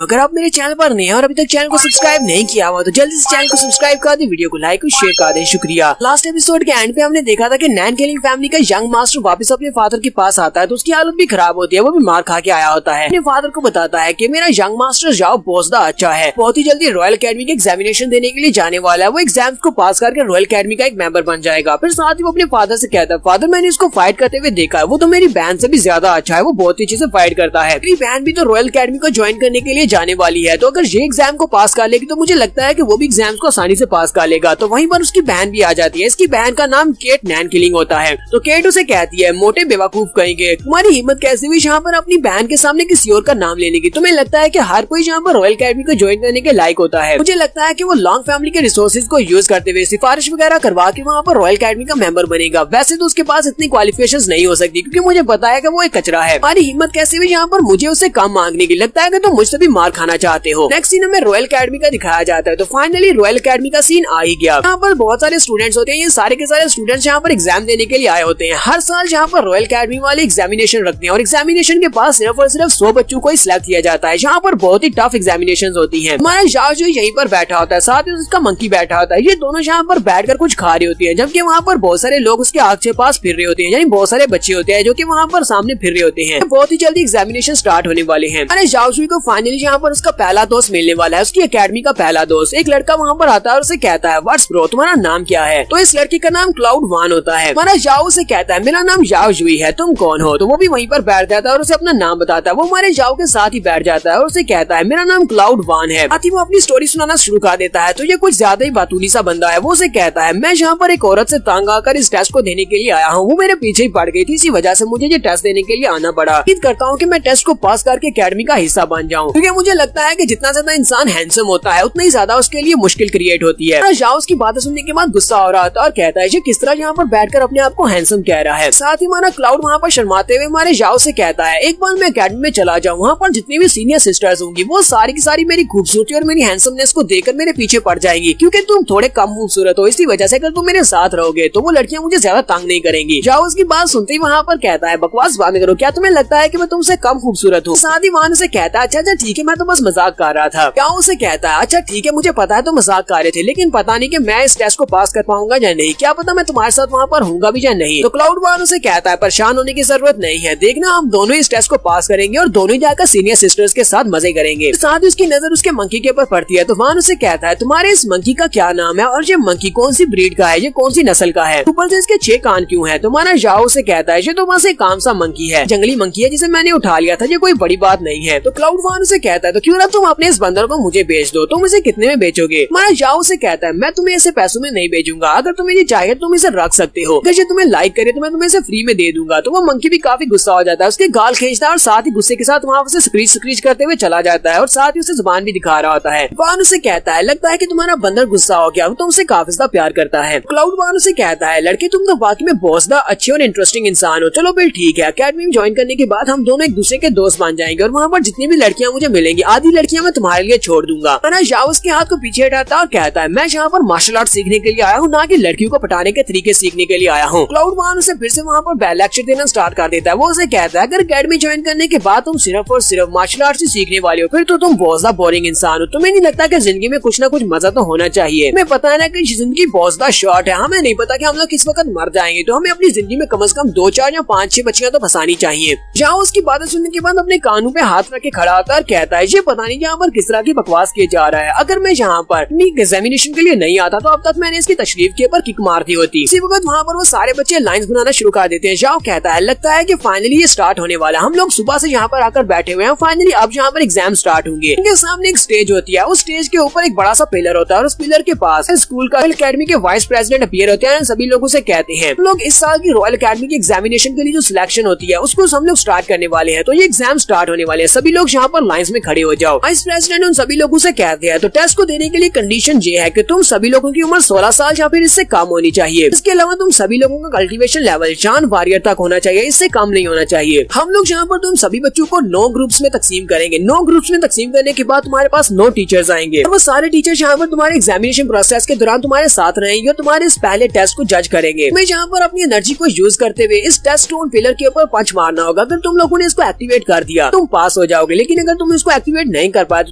अगर आप मेरे चैनल पर नए हैं और अभी तक चैनल को सब्सक्राइब नहीं किया हुआ तो जल्दी से चैनल को सब्सक्राइब कर दे, वीडियो को लाइक और शेयर कर दे। शुक्रिया। लास्ट एपिसोड के एंड पे हमने देखा था कि नैन किलिंग फैमिली का यंग मास्टर वापस अपने फादर के पास आता है तो उसकी हालत भी खराब होती है, वो भी मार खा के आया होता है। अपने फादर को बताता है कि मेरा यंग मास्टर जाओ बहुत अच्छा है, बहुत ही जल्दी रॉयल अकेडमी के एग्जामिनेशन देने के लिए जाने वाला है, वो एग्जाम को पास करके रॉयल अकेडमी का एक मेंबर बन जाएगा। फिर साथ ही वो अपने फादर से कहता है, फादर मैंने इसको फाइट करते हुए देखा है, वो तो मेरी बहन से भी ज्यादा अच्छा है, वो बहुत ही अच्छे से फाइट करता है। मेरी बहन भी तो रॉयल अकेडमी को ज्वाइन करने के लिए जाने वाली है, तो अगर ये एग्जाम को पास कर लेगी तो मुझे लगता है कि वो भी एग्जाम्स को आसानी से पास कर लेगा। तो वहीं पर उसकी बहन भी आ जाती है। इसकी बहन का नाम केट नैन किलिंग होता है। तो केट उसे कहती है, मोटे बेवकूफ कहेंगे, तुम्हारी हिम्मत कैसे हुई यहाँ पर अपनी बहन के सामने किसी और का नाम लेने की? तुम्हें लगता है कि हर कोई यहाँ पर रॉयल अकेडमी को ज्वाइन करने के लायक होता है? मुझे लगता है कि वो लॉन्ग फैमिली के रिसोर्सेज को यूज करते हुए सिफारिश वगैरह करवा के वहाँ पर रॉयल अकेडमी का मेंबर बनेगा। वैसे तो उसके पास इतनी क्वालिफिकेशंस नहीं हो सकती क्योंकि मुझे पता है कि वो एक कचरा है। हमारी हिम्मत कैसे हुई यहाँ पर मुझे उससे कम मांगने की? लगता है कि तुम मुझसे भी मार खाना चाहते हो। नेक्स्ट सीन में रॉयल अकेडमी का दिखाया जाता है। तो फाइनली रॉयल अकेडमी का सीन आ ही गया। यहाँ पर बहुत सारे स्टूडेंट्स होते हैं, ये सारे के सारे स्टूडेंट्स यहाँ पर एग्जाम देने के लिए आए होते हैं। हर साल यहाँ पर रॉयल अकेडमी वाले एग्जामिनेशन रखते हैं और एग्जामिनेशन के पास सिर्फ और सिर्फ 100 बच्चों को ही सिलेक्ट किया जाता है। यहाँ पर बहुत ही टफ एग्जामिनेशन होती है। हमारा जाओ जो यहीं पर बैठा होता है, साथ ही उसका मंकी बैठा होता है। ये दोनों यहाँ पर बैठकर कुछ खा रही होती है, जबकि वहाँ पर बहुत सारे लोग उसके आग के पास फिर रहे होते हैं, यानी बहुत सारे बच्चे होते हैं जो कि वहाँ पर सामने फिर रहे होते हैं। बहुत ही जल्दी एग्जामिनेशन स्टार्ट होने वाले हैं। अरे जाओ को फाइनली यहाँ पर उसका पहला दोस्त मिलने वाला है, उसकी अकेडमी का पहला दोस्त। एक लड़का वहाँ पर आता है और उसे कहता है, व्हाट्स ब्रो, तुम्हारा नाम क्या है? तो इस लड़के का नाम क्लाउड वान होता है। हमारा जाओ से कहता है, मेरा नाम जाओ जुई है, तुम कौन हो? तो वो भी वहीं पर बैठ जाता है और उसे अपना नाम बताता है। वो हमारे जाओ के साथ ही बैठ जाता है और उसे कहता है, मेरा नाम क्लाउड वान है। साथ ही वो अपनी स्टोरी सुनाना शुरू कर देता है। तो ये कुछ ज्यादा ही बातूनी सा बंदा है। वो उसे कहता है, मैं यहाँ पर एक औरत से तंग आकर इस टेस्ट को देने के लिए आया हूँ, वो मेरे पीछे ही पड़ गई थी, इसी वजह से मुझे ये टेस्ट देने के लिए आना पड़ा। उम्मीद करता हूँ कि मैं टेस्ट को पास करके अकेडमी का हिस्सा बन जाऊँ, क्योंकि मुझे लगता है कि जितना ज्यादा इंसान हैंडसम होता है उतना ही ज्यादा उसके लिए मुश्किल क्रिएट होती है। जाओ उसकी बातें सुनने के बाद गुस्सा हो रहा था और कहता है, ये किस तरह यहाँ पर बैठकर अपने आप को हैंडसम कह रहा है। साथ ही हमारा क्लाउड वहाँ पर शर्माते हुए हमारे जाओ से कहता है, एक बार मैं अकेडमी में चला जाऊँ, वहाँ पर जितनी भी सीनियर सिस्टर्स होंगी वो सारी की सारी मेरी खूबसूरती और मेरी हैंडसमनेस को देखकर मेरे पीछे पड़ जाएंगी, क्योंकि तुम थोड़े कम खूबसूरत हो, इसी वजह से अगर तुम मेरे साथ रहोगे तो वो लड़कियां मुझे ज्यादा तंग नहीं करेंगी। जाओ उसकी बात सुनते ही वहाँ पर कहता है, बकवास बंद करो, क्या तुम्हें लगता है कि मैं तुमसे कम खूबसूरत हूँ? साथ ही वहाँ से कहता है, अच्छा ठीक है, मैं तो बस मजाक कर रहा था। क्या उसे कहता है, अच्छा ठीक है, मुझे पता है तो मजाक कर रहे थे, लेकिन पता नहीं कि मैं इस टेस्ट को पास कर पाऊंगा या नहीं, क्या पता मैं तुम्हारे साथ वहाँ पर होऊंगा भी या नहीं। तो क्लाउड वान उसे कहता है, परेशान होने की जरूरत नहीं है, देखना हम दोनों इस टेस्ट को पास करेंगे और दोनों ही जाकर सीनियर सिस्टर्स के साथ मजे करेंगे। साथ ही उसकी नजर उसके मंकी के ऊपर पड़ती है। तो वान उसे कहता है, तुम्हारे इस मंकी का क्या नाम है और ये मंकी कौन सी ब्रीड का है, ये कौन सी नस्ल का है, ऊपर से इसके 6 कान क्यों है? तुम्हारा जाओ से कहता है, ये तो वहाँ से काम सा मंकी है, जंगली मंकी है जिसे मैंने उठा लिया था, ये कोई बड़ी बात नहीं है। तो क्लाउड वान उसे कहता है, तो क्यों ना तुम अपने इस बंदर को मुझे बेच दो, तुम इसे कितने में बेचोगे? हमारा जाओ से कहता है, मैं तुम्हें इसे पैसों में नहीं बेचूंगा, अगर तुम्हें ये चाहिए तुम इसे रख सकते हो, अगर ये तुम्हें लाइक करे तो मैं तुम्हें इसे फ्री में दे दूंगा। तो वो मंकी भी काफी गुस्सा हो जाता है, उसके गाल खींचता है और साथ ही गुस्से के साथ वहाँ से स्क्रीच करते हुए चला जाता है और साथ ही उसे जुबान भी दिखा रहा होता है। वान उसे कहता है, लगता है कि तुम्हारा बंदर गुस्सा हो गया, वो तुमसे काफी ज्यादा प्यार करता है। क्लाउड वान उसे कहता है, लड़के तुम तो वाकई में बहुत ज्यादा अच्छे और इंटरेस्टिंग इंसान हो, चलो फिर ठीक है, अकेडमी में ज्वाइन करने के बाद हम दोनों एक दूसरे के दोस्त बन जाएंगे और वहाँ पर जितनी भी लड़कियां मुझे मिलेंगी आधी लड़कियां मैं तुम्हारे लिए छोड़ दूंगा। जाओ उसके हाथ को पीछे हटाता और कहता है, मैं यहाँ पर मार्शल आर्ट सीखने के लिए आया हूँ, ना कि लड़कियों को पटाने के तरीके सीखने के लिए आया हूँ। क्लाउड वान उसे फिर से वहाँ पर बैड लेक्चर देना स्टार्ट कर देता है। वो उसे कहता है, अगर अकेडमी ज्वाइन करने के बाद तुम सिर्फ और सिर्फ मार्शल आर्ट सीखने वाले हो, फिर तो तुम बहुत ज्यादा बोरिंग इंसान हो, तुम्हें नहीं लगता कि जिंदगी में कुछ ना कुछ मजा तो होना चाहिए? हमें पता है ना कि जिंदगी बहुत ज्यादा शॉर्ट है, हमें नहीं पता कि हम लोग किस वक्त मर जाएंगे, तो हमें अपनी जिंदगी में कम से कम 2, 4 या 5, 6 बच्चियां तो फंसानी चाहिए। जाओ उसकी बातें सुनने के बाद अपने कानों पे हाथ रख के खड़ा होता है और कहता है, ये पता नहीं यहाँ पर किस तरह की बकवास किए जा रहा है, अगर मैं यहाँ पर एग्जामिनेशन के लिए नहीं आता तो अब तक मैंने इसकी तशरीफ के ऊपर किक मार दी होती। इसी वक्त वहाँ पर वो सारे बच्चे लाइंस बनाना शुरू कर देते हैं। जाओ कहता है, लगता है कि फाइनली ये स्टार्ट होने वाला, हम लोग सुबह से यहाँ पर आकर बैठे हुए हैं, फाइनली अब यहाँ पर एग्जाम स्टार्ट होंगे। इनके सामने एक स्टेज होती है, उस स्टेज के ऊपर एक बड़ा सा पिलर होता है और उस पिलर के पास स्कूल का अकेडमी के वाइस प्रेसिडेंट अपीयर होते हैं। सभी लोगों से कहते हैं, लोग इस साल की रॉयल अकेडमी की एग्जामिनेशन के लिए जो सिलेक्शन होती है उसको हम लोग स्टार्ट करने वाले हैं, तो ये एग्जाम स्टार्ट होने वाले हैं, सभी लोग यहाँ पर लाइन्स में खड़े हो जाओ। वाइस प्रेसिडेंट उन सभी लोगों से कहते हैं, तो टेस्ट को देने के लिए कंडीशन ये है कि तुम सभी लोगों की उम्र 16 साल या फिर इससे कम होनी चाहिए। इसके अलावा तुम सभी लोगों का कल्टीवेशन लेवल जान वॉरियर तक होना चाहिए, इससे कम नहीं होना चाहिए। हम लोग यहाँ पर तुम सभी बच्चों को 9 ग्रुप्स में तकसीम करेंगे। 9 ग्रुप्स में तकसीम करने के बाद तुम्हारे पास 9 टीचर्स आएंगे और वो सारे टीचर्स यहाँ पर तुम्हारे एग्जामिनेशन प्रोसेस के दौरान तुम्हारे साथ रहेंगे और तुम्हारे इस पहले टेस्ट को जज करेंगे। मैं यहाँ पर अपनी एनर्जी को यूज करते हुए इस टेस्ट स्टोन पिलर के ऊपर पंच मारना होगा। अगर तुम लोगों ने इसको एक्टिवेट कर दिया तुम पास हो जाओगे, लेकिन अगर तुम इसको इसको एक्टिवेट नहीं कर पाए तो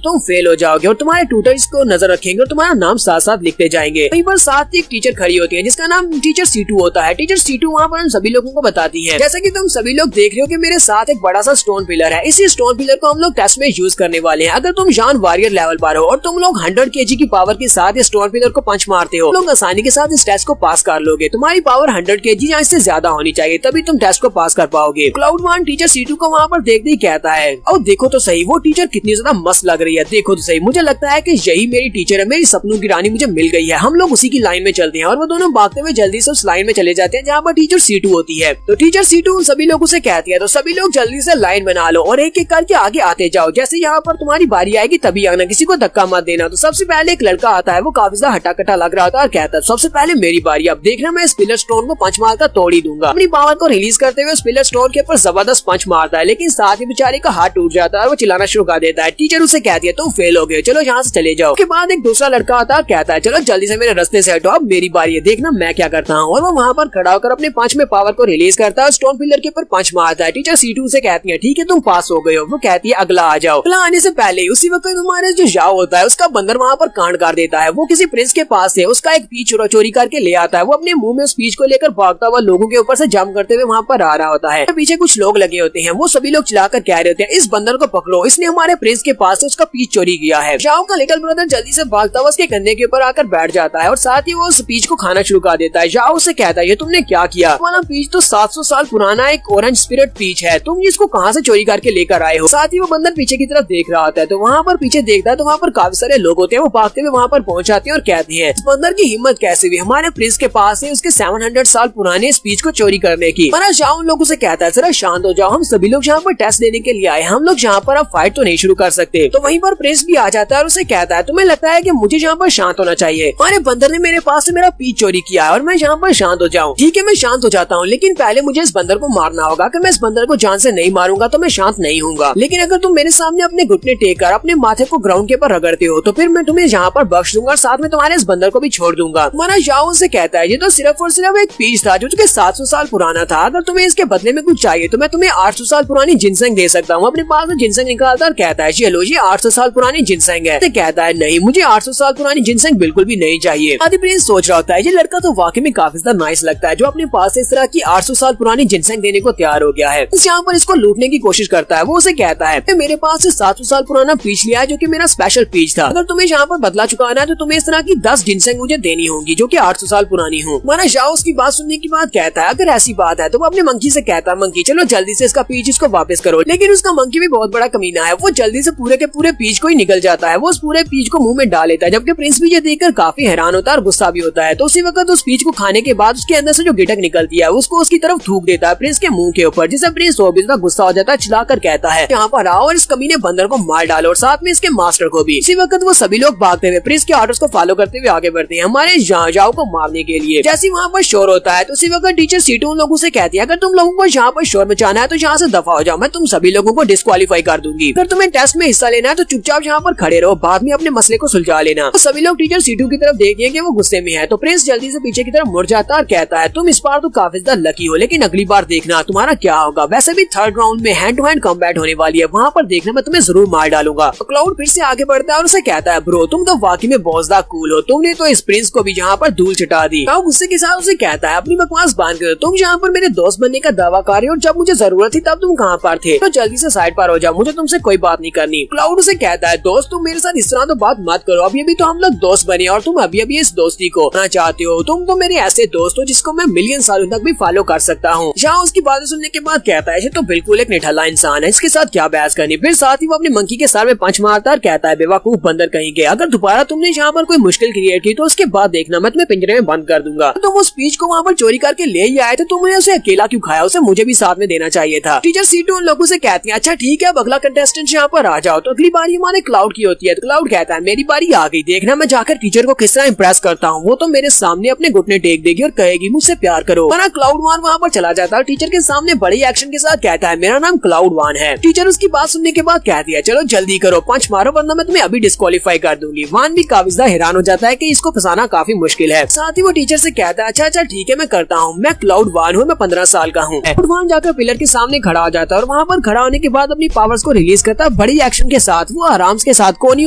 तुम फेल हो जाओगे और तुम्हारे ट्यूटर इसको नजर रखेंगे और तुम्हारा नाम साथ साथ लिखते जाएंगे। वहीं पर साथ एक टीचर खड़ी होती है जिसका नाम टीचर C2 होता है। टीचर C2 वहाँ पर हम सभी लोगों को बताती है, जैसा कि तुम सभी लोग देख रहे हो कि मेरे साथ एक बड़ा सा स्टोन पिलर है। इसी स्टोन पिलर को हम लोग टेस्ट में यूज करने वाले हैं। अगर तुम जान वॉरियर लेवल पर हो और तुम लोग 100 kg की पावर के साथ इस स्टोन पिलर को पंच मारते हो, लोग आसानी के साथ इस टेस्ट को पास कर लोगे। तुम्हारी पावर 100 kg या इससे ज्यादा होनी चाहिए, तभी तुम टेस्ट को पास कर पाओगे। क्लाउड1 टीचर C2 को वहाँ पर देखते ही कहता है, और देखो तो सही वो टीचर कितनी ज्यादा मस्त लग रही है, देखो तो सही, मुझे लगता है कि यही मेरी टीचर है, मेरी सपनों की रानी मुझे मिल गई है। हम लोग उसी की लाइन में चलते हैं और वो दोनों भागते हुए जल्दी से उस लाइन में चले जाते हैं जहाँ पर टीचर C2 होती है। तो टीचर C2 उन सभी लोगों से कहती है, तो सभी लोग जल्दी से लाइन बना लो और एक एक करके आगे आते जाओ। जैसे यहाँ पर तुम्हारी बारी आएगी तभी आना, किसी को धक्का मत देना। तो सबसे पहले एक लड़का आता है, वो काफी ज्यादा हटा-कटा लग रहा था और कहता है, सबसे पहले मेरी बारी, अब देखना मैं इस पिलर स्टोन को पंच मार कर तोड़ ही दूंगा। अपनी पावर को रिलीज करते हुए उस पिलर स्टोन के ऊपर जबरदस्त पंच मारता है, लेकिन साथ ही बेचारे का हाथ टूट जाता है और वो चिल्लाना शुरू कर देता है। टीचर उसे कहती है, तुम फेल हो गए, चलो यहाँ से चले जाओ। उसके बाद एक दूसरा लड़का आता है, कहता है, चलो जल्दी से मेरे रास्ते से हटो, अब मेरी बारी है, देखना मैं क्या करता हूँ। और वो वहाँ पर खड़ा होकर अपने पंच में पावर को रिलीज करता है, स्टोन पिलर के ऊपर पंच मारता है। टीचर C2 से कहती है, ठीक है तुम पास हो गए हो। वो कहती है, अगला आ जाओ। अगला आने से पहले उसी वक्त हमारे जो जाओ होता है उसका बंदर वहाँ पर कांड कर देता है। वो किसी प्रिंस के पास से उसका एक पीच चोरी करके ले आता है। वो अपने मुंह में उस पीच को लेकर भागता हुआ लोगों के ऊपर से जंप करते हुए वहाँ पर आ रहा होता है। पीछे कुछ लोग लगे होते हैं, वो सभी लोग चिल्लाकर कह रहे होते हैं, इस बंदर को पकड़ो, इसने हमारे प्रिंस के पास से उसका पीच चोरी किया है। जाओ का लिटिल ब्रदर जल्दी से भागता हुआ उसके कंधे के ऊपर आकर बैठ जाता है और साथ ही वो उस पीच को खाना शुरू कर देता है। जाओ उसे कहता है, ये तुमने क्या किया? तुम्हारा पीच तो 700 साल पुराना एक ऑरेंज स्पिरिट पीच है, तुम इसको कहाँ से चोरी करके लेकर आए हो? साथ ही वो बंदर पीछे की तरफ देख रहा होता है, तो वहाँ पर पीछे देखता है तो वहाँ पर काफी सारे लोग होते हैं। वो भागते हुए वहाँ पर पहुंच जाते हैं और कहते हैं, इस बंदर की हिम्मत कैसे हुई हमारे प्रिंस के पास है उसके 700 साल पुराने स्पीच को चोरी करने की। पर जाओ उन लोगों से कहता है, जरा शांत हो जाओ, हम सभी लोग यहाँ पर टेस्ट देने के लिए आए, हम लोग यहाँ पर अब फाइट तो नहीं शुरू कर सकते। तो वहीं पर प्रिंस भी आ जाता है और उसे कहता है, तुम्हें लगता है कि मुझे यहाँ पर शांत होना चाहिए? हमारे बंदर ने मेरे पास से मेरा पीच चोरी किया है और मैं यहाँ पर शांत हो जाऊँ। ठीक है मैं शांत हो जाता हूँ, लेकिन पहले मुझे इस बंदर को मारना होगा। अगर मैं इस बंदर को जान से नहीं मारूंगा तो मैं शांत नहीं हूँगा। लेकिन अगर तुम मेरे सामने अपने घुटने टेक कर अपने माथे को ग्राउंड के ऊपर रगड़ते हो तो फिर मैं तुम्हें यहाँ पर बख्श दूंगा और साथ में तुम्हारे इस बंदर को भी छोड़ दूंगा। तुम्हारा जाओ से कहता है, ये तो सिर्फ और सिर्फ एक पीच था जो कि 700 साल पुराना था, अगर तुम्हें इसके बदले में कुछ चाहिए तो मैं तुम्हें 800 साल पुरानी जिनसेंग दे सकता हूँ। अपने पास जिनसेंग निकालता और कहता है, चलो ये 800 साल पुरानी जिनसेंग है। तो कहता है, नहीं मुझे 800 साल पुरानी जिनसेंग बिल्कुल भी नहीं चाहिए। आदि प्रिंस सोच रहा होता है, ये लड़का तो वाकई में काफी ज्यादा नाइस लगता है जो अपने पास इस तरह की 800 साल पुरानी जिनसेंग देने को तैयार हो गया है। यहाँ पर इसको लूटने की कोशिश करता है। वो उसे कहता है, मेरे पास से 700 साल पुराना पीच लिया है जो कि मेरा स्पेशल पीच था, अगर तुम्हें यहाँ पर बदला चुकाना है तो तुम्हें इस तरह की 10 जिनसेंग मुझे देनी होगी जो कि 800 साल पुरानी हो। माना जाओ उसकी बात सुनने के बाद कहता है, अगर ऐसी बात है तो वो अपने मंकी से कहता है, मंकी चलो जल्दी से इसका पीच इसको वापस करो। लेकिन उसका मंकी भी बहुत बड़ा कमीना है, वो जल्दी से पूरे के पूरे पीच को ही निकल जाता है। वो उस पूरे पीच को मुंह में डाल लेता है, जबकि प्रिंस भी ये देखकर काफी हैरान होता है और गुस्सा भी होता है। तो उसी वक्त उस पीच को खाने के बाद उसके अंदर से जो गिटक निकलती है उसको उसकी तरफ थूक देता है प्रिंस के मुंह के ऊपर, जिससे प्रिंस और भी ज्यादा गुस्सा हो जाता है। चिल्लाकर कहता है, यहाँ पर आओ और इस कमीने बंदर को मार डालो और साथ में इसके मास्टर को भी। इसी वक्त वो सभी लोग भागते हुए प्रिंस के ऑर्डर्स को फॉलो करते हुए आगे बढ़ते हैं हमारे जाओ को मारने के लिए। जैसे वहाँ पर शोर होता है तो उसी वक्त टीचर C2 उन लोगों से कहती है, अगर तुम लोगों को यहाँ पर शोर मचाना है तो यहाँ से दफा हो जाओ, मैं तुम सभी लोगों को डिस्क्वालीफाई कर दूंगी। अगर तुम्हें टेस्ट में हिस्सा लेना है तो चुपचाप यहाँ पर खड़े रहो, बाद में अपने मसले को सुलझा लेना। तो सभी लोग टीचर C2 की तरफ देखते कि वो गुस्से में है, तो प्रिंस जल्दी से पीछे की तरफ मुड़ जाता है और कहता है, तुम इस बार तो काफी ज्यादा लकी हो, लेकिन अगली बार देखना तुम्हारा क्या होगा। वैसे भी थर्ड राउंड में हैंड टू हैंड कॉम्बैट होने वाली है, वहाँ पर देखना मैं तुम्हें जरूर मार डालूंगा। तो क्लाउड फिर से आगे बढ़ता है और उसे कहता है, ब्रो तुम तो वाकई में बहुत ज्यादा कूल हो, तुमने तो इस प्रिंस को भी यहाँ पर धूल चटा दी। क्लाउड गुस्से के साथ उसे कहता है, अपनी बकवास बांध कर, तुम यहाँ पर मेरे दोस्त बनने का दावा कर रहे हो, जब मुझे जरूरत थी तब तुम कहाँ पर थे, तो जल्दी से साइड पर हो जाओ, मुझे तुमसे कोई बात नहीं करनी। क्लाउड उसे कहता है, दोस्त तुम मेरे साथ इस तरह तो बात मत करो, अभी अभी तो हम लोग दोस्त बने और तुम अभी अभी इस दोस्ती को ना चाहते हो, तुम तो मेरे ऐसे दोस्त हो जिसको मैं मिलियन सालों तक भी फॉलो कर सकता हूँ। जहाँ उसकी बातें सुनने के बाद कहता है, ये तो बिल्कुल एक निठल्ला इंसान है, इसके साथ क्या बहस करनी। फिर साथ ही वो अपने मंकी के सर में पंच मारता और कहता है, बेवकूफ बंदर कहीं के, अगर दोबारा तुमने यहाँ पर कोई मुश्किल क्रिएट की तो उसके बाद देखना मैं तुम्हें पिंजरे में बंद कर दूंगा। तुम उस स्पीच को वहाँ पर चोरी करके ले ही आए थे, तुमने उसे अकेला क्यों खाया, उसे मुझे भी साथ में देना चाहिए था। टीचर C2 उन लोगों से कहती है, अच्छा ठीक है, अगला कंटेस्टेंट यहाँ पर आ जाओ। तो अगली बारी हमारे क्लाउड की होती है, तो क्लाउड कहता है, मेरी बारी आ गई, देखना मैं जाकर टीचर को किस तरह इम्प्रेस करता हूँ। वो तो मेरे सामने अपने घुटने टेक देगी और कहेगी मुझसे प्यार करो। वरना क्लाउड1 वहाँ पर चला जाता है, टीचर के सामने बड़ी एक्शन के साथ कहता है, मेरा नाम क्लाउड1 है। टीचर उसकी बात सुनने के बाद कहती है, चलो जल्दी करो, पंच मारो वरना मैं तुम्हें अभी डिस्क्वालीफाई कर दूंगी। वान भी काफी ज्यादा हैरान हो जाता है कि इसको फंसाना काफी मुश्किल है। साथ ही वो टीचर से कहता है, अच्छा ठीक है मैं करता हूँ, मैं क्लाउड1 हूँ, मैं 15 साल का हूँ। क्लाउड1 जाकर पिलर के सामने खड़ा हो जाता है और वहाँ पर खड़ा होने के बाद अपनी पावर्स को रिलीज करता करता है बड़ी एक्शन के साथ। वो आराम के साथ कोनी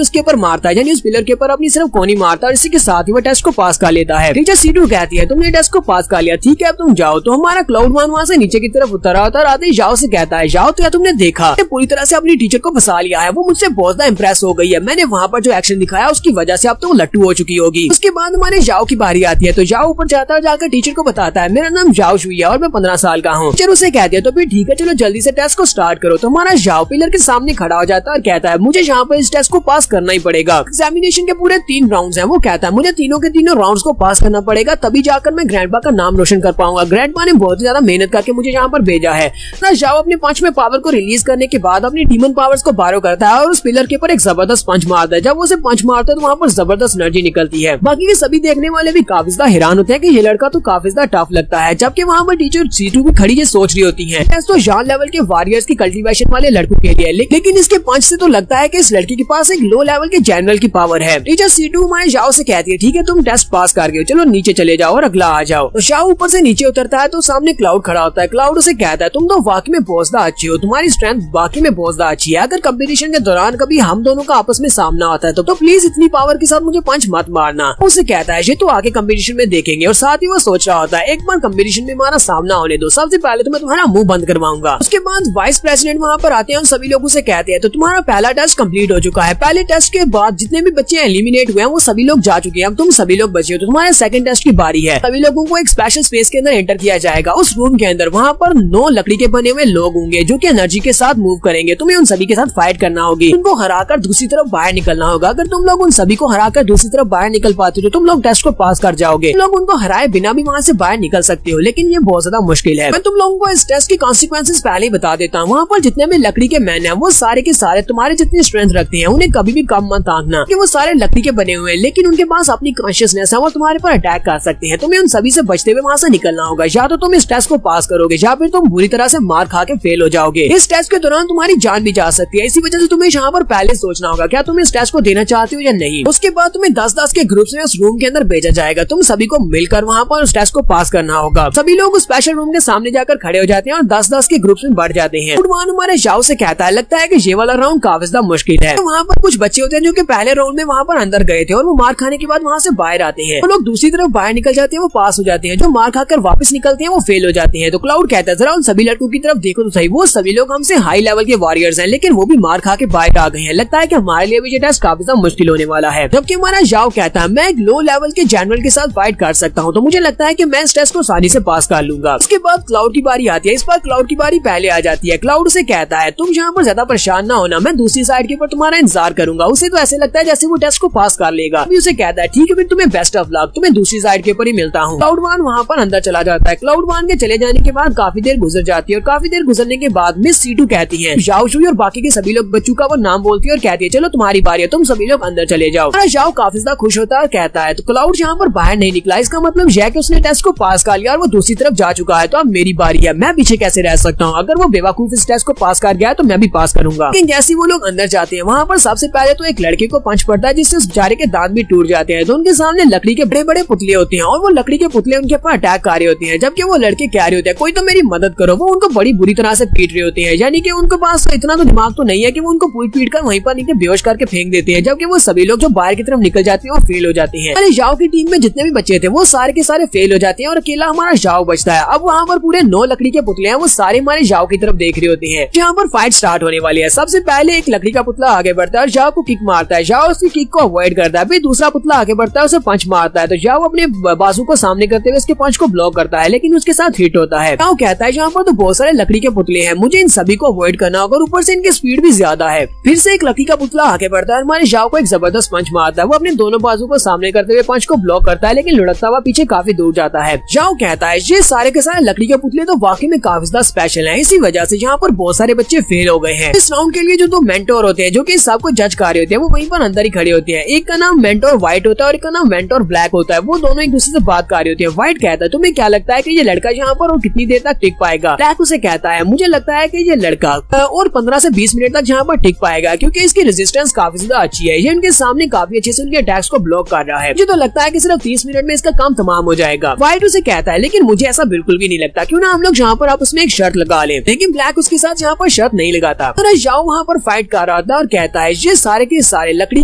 उसके ऊपर मारता है, यानी उस पिलर के ऊपर अपनी सिर्फ कोनी मारता है और इसी के साथ ही वो टेस्ट को पास कर लेता है। टीचर C2 कहती है तुमने टेस्ट को पास कर लिया, ठीक है अब तुम जाओ। तो हमारा क्लाउड वहाँ से नीचे की तरफ उतर आते ही जाओ से कहता है जाओ तो या तुमने देखा पूरी तरह से अपनी टीचर को फंसा लिया है, वो मुझसे बहुत ज्यादा इम्प्रेस हो गई है, मैंने वहाँ पर जो एक्शन दिखाया उसकी वजह से अब तो वो लट्टू हो चुकी होगी। उसके बाद हमारे जाओ की बारी आती है, तो जाओ ऊपर जाता है, जाकर टीचर को बताता है मेरा नाम जाओ शुई है और मैं 15 साल का हूँ। टीचर उसे कहती है तो फिर ठीक है चलो जल्दी से टेस्ट को स्टार्ट करो। तो हमारा जाओ पिलर के सामने खड़ा हो जाता है और कहता है मुझे यहाँ पर इस टेस्ट को पास करना ही पड़ेगा। एग्जामिनेशन के पूरे 3 राउंड्स हैं, वो कहता है मुझे तीनों के तीनों राउंड्स को पास करना पड़ेगा, तभी जाकर मैं ग्रैंडपा का नाम रोशन कर पाऊंगा। ग्रैंडपा ने बहुत ज्यादा मेहनत करके मुझे यहाँ पर भेजा है। जाओ अपने 5वें पावर को रिलीज करने के बाद अपनी डीमन पावर्स को बारो करता है और उस पिलर के ऊपर एक जबरदस्त पंच मारता है। जब वो उसे पंच मारता है तो वहाँ पर जबरदस्त एनर्जी निकलती है। बाकी के सभी देखने वाले भी काफी ज्यादा हैरान होते हैं कि ये लड़का तो काफी ज्यादा टफ लगता है, जबकि वहाँ पर टीचर C2 भी खड़ी ये सोच रही होती है तो जान लेवल के वॉरियर्स की कल्टीवेशन वाले लड़कों के लिए, लेकिन इसके पंच से तो लगता है कि इस लड़की के पास एक लो लेवल के जनरल की पावर है। टीचर C2 हमारे जाओ से कहती है ठीक है तुम टेस्ट पास कर गए, चलो नीचे चले जाओ और अगला आ जाओ। तो जाओ ऊपर से नीचे उतरता है तो सामने क्लाउड खड़ा होता है। क्लाउड उसे कहता है तुम तो वाकई में बहुत ज्यादा अच्छी हो, तुम्हारी स्ट्रेंथ वाकई में बहुत ज्यादा अच्छी है, अगर कंपटीशन के दौरान कभी हम दोनों का आपस में सामना होता है तो प्लीज इतनी पावर के साथ मुझे पंच मत मारना। उसे कहता है ये तो आगे कंपटीशन में देखेंगे, और साथ ही वो सोच रहा होता है एक बार कंपटीशन में हमारा सामना होने दो, सबसे पहले तो मैं तुम्हारा मुंह बंद करवाऊंगा। उसके बाद वाइस प्रेसिडेंट वहाँ पर आते हैं और सभी लोगों से कहते हैं तो तुम्हारा पहला टेस्ट कंप्लीट हो चुका है, पहले टेस्ट के बाद जितने भी बच्चे एलिमिनेट हुए हैं वो सभी लोग जा चुके हैं, अब तुम सभी लोग बचे हो, तो तुम्हारे सेकंड टेस्ट की बारी है। सभी लोगों को एक स्पेशल स्पेस के अंदर एंटर किया जाएगा, उस रूम के अंदर वहाँ पर 9 लकड़ी के बने हुए लोग होंगे जो कि एनर्जी के साथ मूव करेंगे। तुम्हें उन सभी के साथ फाइट करना होगी, उनको हराकर दूसरी तरफ बाहर निकलना होगा। अगर तुम लोग उन सभी को हराकर दूसरी तरफ बाहर निकल पाते हो तो तुम लोग टेस्ट को पास कर जाओगे। तुम लोग उनको हराए बिना भी वहाँ से बाहर निकल सकते हो, लेकिन ये बहुत ज्यादा मुश्किल है। मैं तुम लोगों को इस टेस्ट की कॉन्सिक्वेंसेस पहले ही बता देता हूँ। वहाँ पर जितने भी लकड़ी के मैन है वो सारे के सारे तुम्हारे जितनी स्ट्रेंथ रखते हैं उन्हें कभी भी कम मत आंकना कि वो सारे लकड़ी के बने हुए हैं, लेकिन उनके पास अपनी कॉन्शियसनेस है, वो तुम्हारे पर अटैक कर सकते हैं। तुम्हें उन सभी से बचते हुए वहाँ से निकलना होगा, या तो तुम इस टेस्ट को पास करोगे या फिर तुम बुरी तरह से मार खा के फेल हो जाओगे। इस टेस्ट के दौरान तुम्हारी जान भी जा सकती है, इसी वजह से तुम्हें यहाँ पर पहले सोचना होगा क्या तुम इस टेस्ट को देना चाहते हो या नहीं। उसके बाद तुम्हें 10-10 के ग्रुप्स में उस रूम के अंदर भेजा जाएगा, तुम सभी को मिलकर वहाँ पर उस टेस्ट को पास करना होगा। सभी लोग उस स्पेशल रूम के सामने जाकर खड़े हो जाते हैं और 10-10 के ग्रुप्स में बढ़ जाते हैं। फुटबॉल हमारे जाओ से कहता है लगता है कि ये वाला राउंड काफी ज्यादा मुश्किल है। तो वहाँ पर कुछ बच्चे होते हैं जो कि पहले राउंड में वहाँ पर अंदर गए थे और वो मार खाने के बाद वहाँ से बाहर आते हैं, तो लोग दूसरी तरफ बाहर निकल जाते हैं, वो पास हो जाते हैं। जो मार खाकर वापस निकलते हैं वो फेल हो जाते हैं। तो क्लाउड कहता है जरा उन सभी लड़कों की तरफ देखो तो सही, वो सभी लोग हमसे हाई लेवल के वॉरियर्स हैं, लेकिन वो भी मार खा के बाहर आ गए हैं, लगता है कि हमारे लिए भी ये टेस्ट काफी ज्यादा मुश्किल होने वाला है। जबकि हमारा जाओ कहता है मैं एक लो लेवल के जनरल के साथ फाइट कर सकता हूँ, तो मुझे लगता है कि मैं इस टेस्ट को आसानी से पास कर लूंगा। उसके बाद क्लाउड की बारी आती है, इस बार क्लाउड की बारी पहले आ जाती है। क्लाउड से कहता है तुम यहाँ पर ज्यादा परेशान ना होना, मैं दूसरी साइड के ऊपर तुम्हारा इंतजार करूंगा। उसे तो ऐसे लगता है जैसे वो टेस्ट को पास कर लेगा। अभी उसे कहता है ठीक है फिर तुम्हें बेस्ट ऑफ लक, तुम्हें दूसरी साइड के ऊपर ही मिलता हूँ। क्लाउड वन वहाँ पर अंदर चला जाता है। क्लाउड वन के चले जाने के बाद काफी देर गुजर जाती है और काफी देर गुजरने के बाद मिस C2 कहती है जाओ शुई और बाकी के सभी लोग बच्चों का वो नाम बोलती है और कहती है चलो तुम्हारी बारी है, तुम सभी लोग अंदर चले जाओ। जाओ काफी ज्यादा खुश होता है और कहता है तो क्लाउड यहाँ पर बाहर नहीं निकला, इसका मतलब यह कि उसने टेस्ट को पास कर लिया और वो दूसरी तरफ जा चुका है, तो अब मेरी बारी है, मैं पीछे कैसे रह सकता हूँ। अगर वो बेवकूफ इस टेस्ट को पास कर गया तो मैं भी पास करूंगा। लेकिन जैसे वो लोग अंदर जाते हैं वहाँ पर सबसे पहले तो एक लड़के को पंच पड़ता है जिससे उस बेचारे के दांत भी टूट जाते हैं। तो उनके सामने लकड़ी के बड़े बड़े पुतले होते हैं और वो लकड़ी के पुतले उनके ऊपर अटैक कर रहे होते हैं, जबकि वो लड़के कह रहे होते हैं कोई तो मेरी मदद करो। वो उनको बड़ी बुरी तरह से पीट रहे होते हैं, यानी कि उनके पास इतना तो दिमाग तो नहीं है कि वो उनको पीट कर वहीं पर नीचे बेहोश करके फेंक देते हैं, जबकि वो सभी लोग जो बाहर की तरफ निकल जाते हैं और फेल हो जाते हैं। जाओ की टीम में जितने भी बच्चे थे वो सारे के सारे फेल हो जाते हैं और अकेला हमारा जाओ बचता है। अब वहाँ पर पूरे 9 लकड़ी के पुतले हैं, वो सारे हमारे जाओ की तरफ देख रहे होते हैं। यहाँ पर फाइट स्टार्ट होने वाली है। सबसे पहले एक लकड़ी का पुतला आगे बढ़ता है और जाओ को किक मारता है, जाओ उसकी किक को अवॉइड करता है। फिर दूसरा पुतला आगे बढ़ता है, उसे पंच मारता है, तो जाओ अपने बाजू को सामने करते हुए उसके पंच को ब्लॉक करता है, लेकिन उसके साथ हिट होता है। जाओ कहता है यहाँ पर तो बहुत सारे लकड़ी के पुतले हैं, मुझे इन सभी को अवॉइड करना होगा और ऊपर से इनकी स्पीड भी ज्यादा है। फिर से एक लकड़ी का पुतला आगे बढ़ता है, हमारे जाओ को एक जबरदस्त पंच मारता है। वो अपने दोनों बाजू को सामने करते हुए पंच को ब्लॉक करता है, लेकिन लुढ़कता हुआ पीछे काफी दूर जाता है। जाओ कहता है ये सारे के सारे लकड़ी के पुतले तो वाकई में काफी ज्यादा स्पेशल हैं, इसी वजह से यहाँ पर बहुत सारे बच्चे फेल हो गए हैं। इस राउंड के लिए जो 2 मेंटोर होते हैं जो कि सबको जज कर रहे होते हैं वो वहीं पर अंदर ही खड़े होते हैं। एक का नाम मेंटोर व्हाइट होता है और एक का नाम मेंटोर ब्लैक होता है। वो दोनों एक दूसरे से बात कर रहे होते हैं। व्हाइट कहता है तुम्हें क्या लगता है कि ये लड़का यहाँ पर और कितनी देर तक टिक पाएगा। ब्लैक उसे कहता है मुझे लगता है कि ये लड़का और 15 से 20 मिनट तक यहाँ पर टिक पाएगा, क्योंकि इसकी रेजिस्टेंस काफी ज्यादा अच्छी है, ये इनके सामने काफी अच्छे से उनके अटैक्स को ब्लॉक कर रहा है। मुझे तो लगता है कि सिर्फ 30 मिनट में इसका काम तमाम हो जाएगा। व्हाइट उसे कहता है लेकिन मुझे ऐसा बिल्कुल भी नहीं लगता, क्यों ना हम लोग यहाँ पर आपस में एक शर्त लगा लें। लेकिन ब्लैक उसके साथ यहाँ पर शर्त नहीं लगाता। तो जाओ वहाँ पर फाइट कर रहा था और कहता है ये सारे के सारे लकड़ी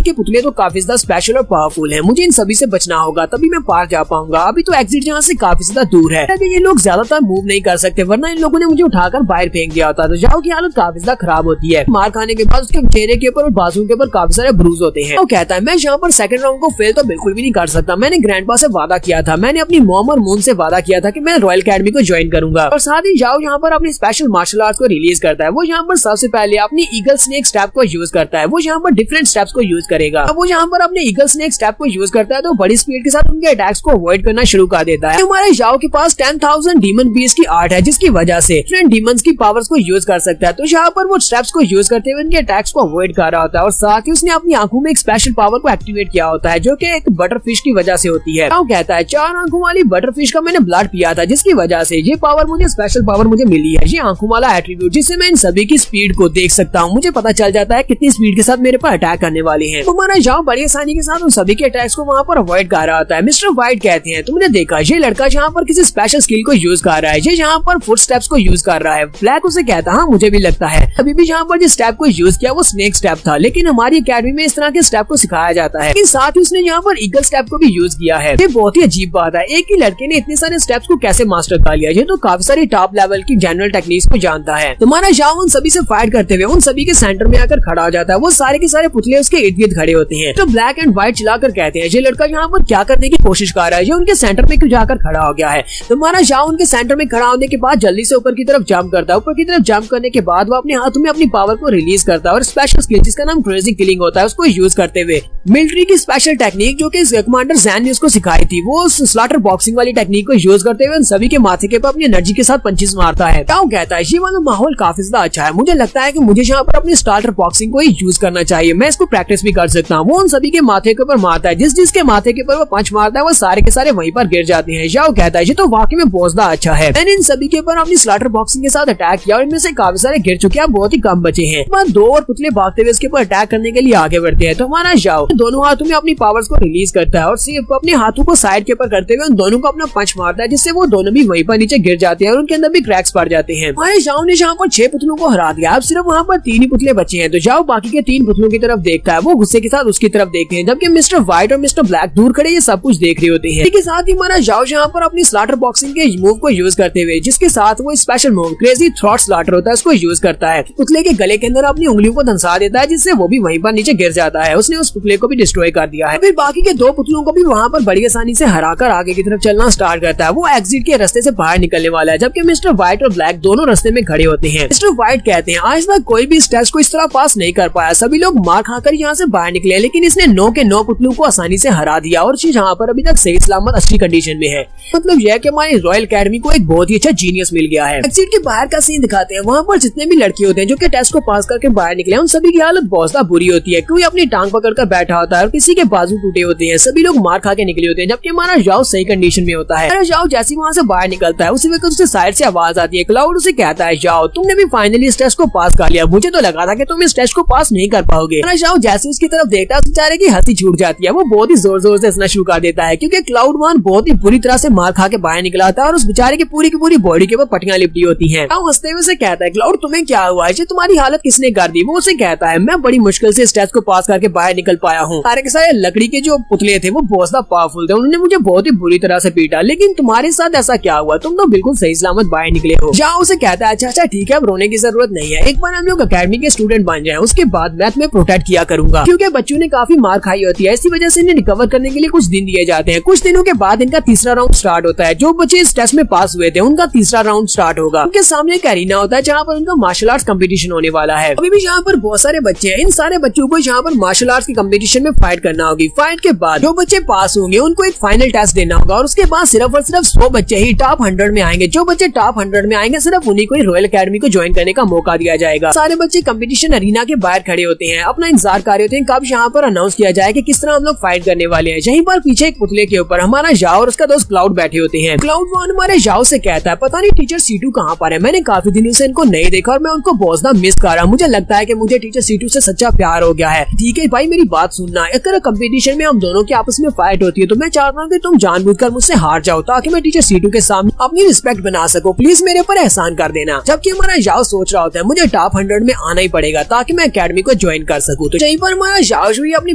के पुतले तो काफी ज्यादा स्पेशल और पावरफुल है, मुझे इन सभी से बचना होगा तभी मैं पार जा पाऊंगा। अभी तो एग्जिट यहाँ से काफी ज्यादा दूर है, ये लोग ज्यादातर मूव नहीं कर सकते वरना इन लोगों ने मुझे उठाकर बाहर फेंक दिया होता। तो जाओ की हालत काफी ज्यादा खराब होती है। मार खाने के बाद उसके चेहरे के ऊपर और बाजू के ऊपर काफी सारे ब्रूज होते हैं। वो कहता है मैं यहाँ पर सेकंड राउंड को फेल तो बिल्कुल भी नहीं कर सकता, मैंने ग्रैंडपा से वादा किया था, मैंने अपनी मॉम और मून से वादा किया था कि मैं रॉयल अकेडमी को ज्वाइन करूंगा। और साथ ही जाओ यहाँ पर अपनी स्पेशल मार्शल आर्ट्स को रिलीज करता है। वो यहाँ पर सबसे पहले अपनी ईगल स्नेक स्टेप को यूज करता है। वो यहाँ पर डिफरेंट स्टेप्स को यूज करेगा। अब वो यहाँ पर अपने ईगल स्नेक स्टेप को यूज करता है तो बड़ी स्पीड के साथ उनके अटैक्स को अवॉइड करना शुरू कर देता है। हमारे जाओ के पास 10,000 डीमन बीस्ट की आर्ट है जिसकी वजह से डिफरेंट डीमंस की पावर्स को यूज कर सकता है। तो यहाँ पर वो स्टेप्स को यूज करते हुए उनके अटैक्स को अवॉइड कर रहा होता है और साथ ही उसने अपनी आंखों में एक स्पेशल पावर को एक्टिवेट किया होता है जो कि एक बटरफिश की वजह से होती है। वो कहता है 4 आंखों वाली बटरफिश का मैंने ब्लड पिया था जिसकी वजह से ये पावर मुझे स्पेशल पावर मुझे मिली है, ये आंखों वाला एट्रीब्यूट जिससे मैं इन सभी की स्पीड को देख सकता हूँ। मुझे पता चल जाता है कितनी स्पीड के साथ मेरे पर अटैक करने वाले हैं। तो हमारा जाओ बड़ी आसानी के साथ उन सभी के अटैक्स को वहाँ पर अवॉइड कर रहा होता है। मिस्टर व्हाइट कहते हैं तुमने देखा ये लड़का यहाँ पर किसी स्पेशल स्किल को यूज कर रहा है, ये यहाँ पर फुट स्टेप्स को यूज कर रहा है। ब्लैक उसे कहता हाँ मुझे भी लगता है, अभी भी यहाँ पर जिस स्टेप को यूज किया वो स्नेक स्टेप था, लेकिन हमारी अकेडमी में इस तरह के स्टेप को सिखाया जाता है। लेकिन साथ ही उसने यहाँ पर ईगल स्टेप को भी यूज किया है। ये बहुत ही अजीब बात है, एक ही लड़के ने इतने सारे स्टेप्स को कैसे मास्टर कर लिया। ये तो काफी सारी टॉप लेवल की जनरल टेक्निक्स को जानता है। तुम्हारा जाओ उन सभी से फाइट करते हुए उन सभी के सेंटर में आकर खड़ा हो जाता है। वो सारे के सारे पुतले उसके इर्द गिर्द खड़े होते हैं। तो ब्लैक एंड व्हाइट चिल्लाकर कहते हैं ये लड़का यहाँ पर क्या करने की कोशिश कर रहा है, ये उनके सेंटर में क्यों जाकर खड़ा हो गया है। तुम्हारा जाओ उनके सेंटर में खड़ा होने के बाद जल्दी से ऊपर की तरफ जंप करता है। ऊपर की तरफ जंप करने के बाद वो अपने हाथों में अपनी पावर को रिलीज करता है और स्पेशल स्किल जिसका नाम क्रेजी किलिंग होता है उसको यूज करते हुए मिलिट्री की स्पेशल टेक्निक जो कि कमांडर जैन ने उसको सिखाई थी वो स्लॉटर बॉक्सिंग वाली टेक्निक को यूज करते हुए उन सभी के माथे के ऊपर अपनी एनर्जी के साथ पंचेस मारता है। क्या कहता है ये वाला माहौल काफी ज्यादा अच्छा है, मुझे लगता है कि मुझे यहाँ पर अपनी स्टार्टर बॉक्सिंग को ही यूज करना चाहिए, मैं इसको प्रैक्टिस भी कर सकता हूँ। वो उन सभी के माथे के ऊपर मारता है, जिसके माथे के ऊपर वो पंच मारता है वो सारे के सारे वहीं पर गिर जाते हैं। जाओ कहता है ये तो वाकई में बहुत ज्यादा अच्छा है, मैंने इन सभी के ऊपर अपनी स्लॉटर बॉक्सिंग के साथ अटैक किया और इनमें से काफी सारे गिर चुके हैं, बहुत ही कम बचे हैं। दो और पुतले भागते हुए इसके ऊपर अटैक करने के लिए आगे बढ़ते हैं। तो हमारा जाओ दोनों हाथों में अपनी पावर्स को रिलीज करता है और सिर्फ अपने हाथों को साइड के ऊपर करते हुए उन दोनों को अपना पंच मारता है जिससे वो दोनों भी वहीं पर नीचे गिर जाते हैं और उनके अंदर भी क्रैक्स पड़ जाते हैं। हमारे जाओ ने जहाँ पर 6 पुतलों को हरा दिया, अब सिर्फ वहाँ पर 3 ही पुतले बचे हैं। तो जाओ बाकी के 3 पुतलों की तरफ देखता है, वो गुस्से के साथ उसकी तरफ देखते हैं जबकि मिस्टर व्हाइट और मिस्टर ब्लैक दूर खड़े ये सब कुछ देख रहे होते हैं। इसके साथ ही हमारा जाओ यहाँ पर अपनी स्लॉटर बॉक्सिंग के मूव को यूज करते हुए जिसके साथ वो special move crazy throat slaughter होता है उसको यूज करता है। पुतले के गले के अंदर अपनी उंगलियों को धंसा देता है जिससे वो भी वहीं पर नीचे गिर जाता है। उसने उस पुतले को भी डिस्ट्रॉय कर दिया है। फिर बाकी के 2 पुतलों को भी वहाँ पर बड़ी आसानी से हराकर आगे की तरफ चलना स्टार्ट करता है। वो एग्जिट के रास्ते से बाहर निकलने वाला है जबकि मिस्टर व्हाइट और ब्लैक दोनों रास्ते में खड़े होते हैं। मिस्टर व्हाइट कहते हैं आज तक कोई भी इस टेस्ट को इस तरह पास नहीं कर पाया, सभी लोग मार खाकर यहाँ से बाहर निकले लेकिन इसने 9 के 9 पुतलों को आसानी से हरा दिया और यहाँ पर अभी तक सही सलामत अच्छी कंडीशन में है। मतलब यह कि हमारी रॉयल अकेडमी को एक बहुत ही अच्छा जीनियस मिल गया है। एग्जिट के बाहर का सीन दिखाते हैं, वहाँ पर जितने भी लड़के होते हैं जो कि टेस्ट को पास करके बाहर निकले उन सभी की हालत बहुत ज्यादा बुरी होती है। कोई अपनी टांग पकड़कर बैठा होता है और किसी के बाजू टूटे होते हैं, सभी लोग मार खा के निकले होते हैं जबकि हमारा जाओ सही कंडीशन में होता है। हमारा जाओ जैसे वहाँ से बाहर निकलता है उसी वक्त उससे साइड से आवाज आती है। क्लाउड उसे कहता है जाओ तुमने भी फाइनली इस टेस्ट को पास कर लिया, मुझे तो लगा था कि तुम इस टेस्ट को पास नहीं कर पाओगे। हमारा जाओ जैसे उसकी तरफ देखता है बेचारे की हंसी छूट जाती है, वो बहुत ही जोर जोर से हंसना शुरू कर देता है क्योंकि क्लाउड वन बहुत ही बुरी तरह से मार खा के बाहर निकला था और उस बेचारे की पूरी बॉडी के ऊपर पट्टियां लिपटी होती हैं। हंसते हुए उसे कहता है क्लाउड तुम्हें क्या हुआ है, तुम्हारी हालत किसने कर दी। वो उसे कहता है मैं बड़ी मुश्किल से इस टेस्ट को पास करके बाहर निकल पाया हूँ, सारे के सारे लकड़ी के जो पुतले थे वो बहुत ज्यादा पावरफुल थे, उन्होंने मुझे बहुत ही बुरी तरह से पीटा, लेकिन तुम्हारे साथ ऐसा क्या हुआ, तुम तो बिल्कुल सही सलामत बाहर निकले हो। जाओ उसे कहता है अच्छा ठीक है अब रोने की जरूरत नहीं है, एक बार हम लोग अकेडमी के स्टूडेंट बन जाएं उसके बाद मैं तुम्हें प्रोटेक्ट किया करूंगा क्योंकि बच्चों ने काफी मार खाई होती है, इसी वजह से इन्हें रिकवर करने के लिए कुछ दिन दिए जाते हैं। कुछ दिनों के बाद इनका तीसरा राउंड स्टार्ट होता है। जो बच्चे इस टेस्ट में पास हुए थे उनका तीसरा राउंड स्टार्ट होगा। उनके सामने एक एरिना होता है जहाँ पर उनका मार्शल आर्ट्स कंपटीशन होने वाला है। अभी भी यहाँ पर बहुत सारे बच्चे हैं, इन सारे बच्चों को यहाँ पर मार्शल आर्ट्स की कंपटीशन में फाइट करना होगी। फाइट के बाद जो बच्चे पास होंगे उनको एक फाइनल टेस्ट देना होगा और उसके बाद सिर्फ और सिर्फ 100 बच्चे ही टॉप 100 में आएंगे। जो बच्चे टॉप 100 में आएंगे सिर्फ उन्हीं को रॉयल अकेडमी को ज्वाइन करने का मौका दिया जाएगा। सारे बच्चे कंपटीशन अरीना के बाहर खड़े होते हैं, अपना इंतजार कर रहे होते हैं कब यहाँ पर अनाउंस किया जाए कि किस तरह हम लोग फाइट करने वाले हैं। यहीं पर पीछे एक पुतले के ऊपर हमारा जाओ और उसका दोस्त क्लाउड बैठे होते हैं। क्लाउड वन हमारे जाओ से कहता है पता नहीं टीचर सीटू कहाँ पर है, मैंने काफी दिनों से इनको नहीं देखा और मैं उनको बहुत ज्यादा मिस कर रहा हूँ, मुझे लगता है कि मुझे टीचर सीटू से सच्चा प्यार हो गया है। ठीक है भाई मेरी बात सुनना, अगर कंपटीशन में हम दोनों के आपस में फाइट होती है तो मैं चाहता हूँ कि तुम जानबूझकर मुझसे हार जाओ ताकि मैं टीचर सीटू के सामने अपनी रिस्पेक्ट बना सकूं, प्लीज मेरे पर एहसान कर देना। जबकि हमारा जाओ सोच रहा होता है मुझे टॉप 100 में आना ही पड़ेगा ताकि मैं एकेडमी को ज्वाइन कर सकूं। तो यहीं पर हमारा जाओजुई अपनी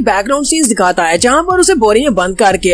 बैकग्राउंड सीन्स दिखाता है जहाँ पर उसे बोरी में बंद करके